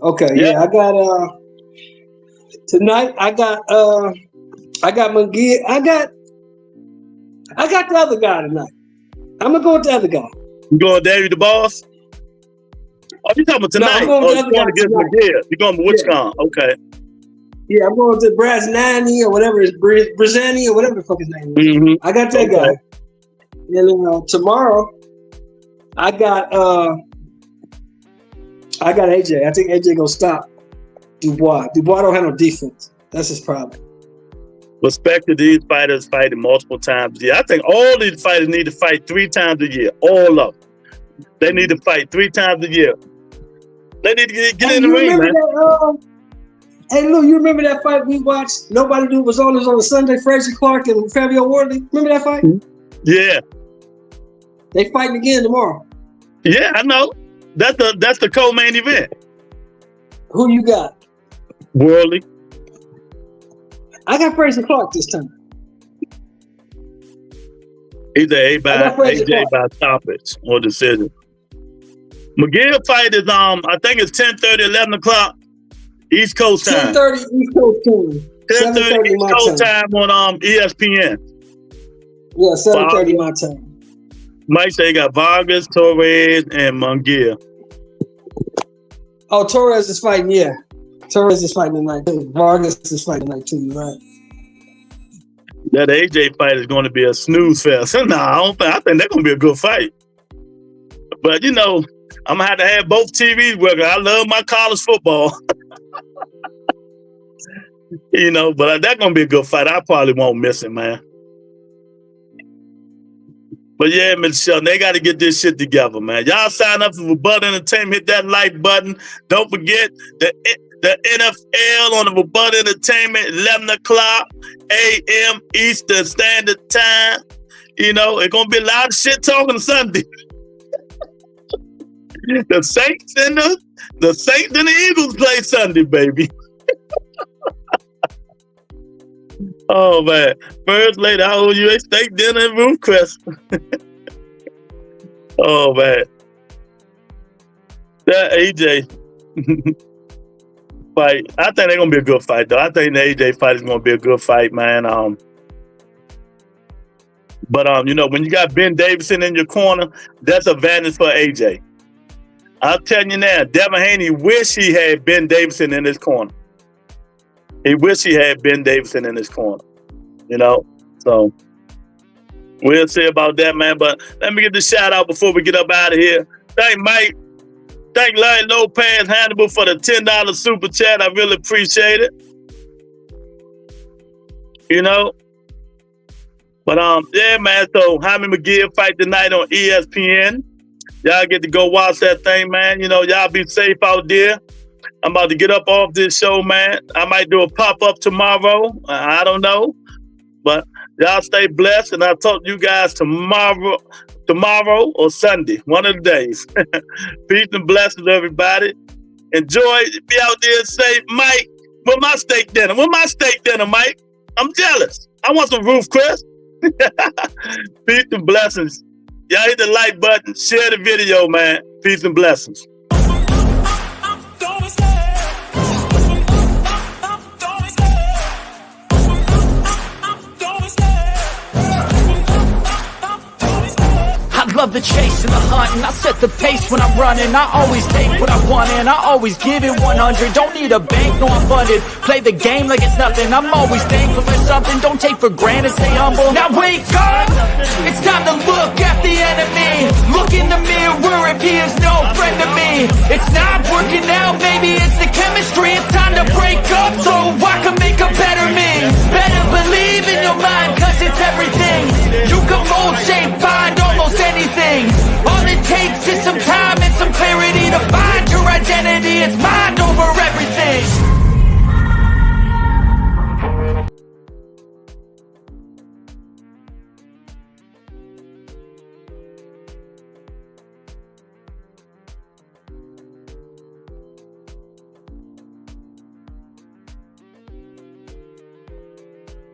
Okay, yeah, I got tonight. I got McGee. I got the other guy tonight. I'm gonna go with the other guy. You going Daniel the Boss? Oh, you talking about tonight? No, I'm going going against McGill. You going with which con? Okay. Yeah, I'm going to Braznani or whatever it's Brazani or whatever the fuck his name is. Mm-hmm. I got that guy. And tomorrow, I got AJ. I think AJ gonna stop Dubois. Dubois don't have no defense. That's his problem. Respect to these fighters fighting multiple times a year. I think all these fighters need to fight 3 times a year. All of them. They need to fight 3 times a year. They need to get in the ring, man. Hey, Lou, you remember that fight we watched? Nobody knew it was on a Sunday. Frazier Clark and Fabio Wardley. Remember that fight? Yeah. They fighting again tomorrow. Yeah, I know. That's the co-main event. Who you got? Worley. I got Frazier Clark this time. Either AJ by stoppage or decision. McGill fight is I think it's 10:30, 11 o'clock East Coast time. 10:30 East Coast time. 10:30 East Coast time on ESPN. Yeah, 7:30 my time. Mike say he got Vargas, Torres, and McGill. Oh, Torres is fighting, yeah. Torres is fighting tonight too. Vargas is fighting tonight too, right? That AJ fight is going to be a snooze fest. I think that's going to be a good fight. But, you know, I'm going to have both TVs working. I love my college football. You know, but that's going to be a good fight. I probably won't miss it, man. But yeah, Mr. Shelton, they got to get this shit together, man. Y'all sign up for Rebuttal Entertainment. Hit that like button. Don't forget the NFL on the Rebuttal Entertainment, 11 o'clock a.m. Eastern Standard Time. You know, it's going to be a lot of shit talking Sunday. The Saints and the Eagles play Sunday, baby. Oh, man. First lady, I owe you a steak dinner and roof crest. Oh, man. That AJ. fight. I think they're gonna be a good fight, though. I think the AJ fight is gonna be a good fight, man. But you know, when you got Ben Davison in your corner, that's an advantage for AJ. I'll tell you now, Devin Haney wish he had Ben Davison in his corner. He wish he had Ben Davison in his corner. You know, so we'll see about that, man. But let me get the shout out before we get up out of here. Thank Mike. Thank Larry Lopez Hannibal for the $10 super chat. I really appreciate it. You know. But yeah, man. So Jaime McGill fight tonight on ESPN. Y'all get to go watch that thing, man. You know, y'all be safe out there. I'm about to get up off this show, man. I might do a pop-up tomorrow. I don't know. But y'all stay blessed, and I'll talk to you guys tomorrow or Sunday, one of the days. Peace and blessings, everybody. Enjoy. Be out there safe. Mike, where's my steak dinner? Where's my steak dinner, Mike? I'm jealous. I want some Roof Chris. Peace and blessings. Y'all hit the like button. Share the video, man. Peace and blessings. Love the chase and the hunt, and I set the pace when I'm running. I always take what I want and I always give it 100. Don't need a bank, no I'm funded. Play the game like it's nothing. I'm always thankful for something. Don't take for granted, stay humble. Now wake up, it's time to look at the enemy. Look in the mirror if he is no friend to me. It's not working out, maybe it's the chemistry. It's time to break up so I can make a better me. Better believe in your mind, cause it's everything. You can mold, shape, find almost anything. All it takes is some time and some clarity to find your identity. It's mind over everything.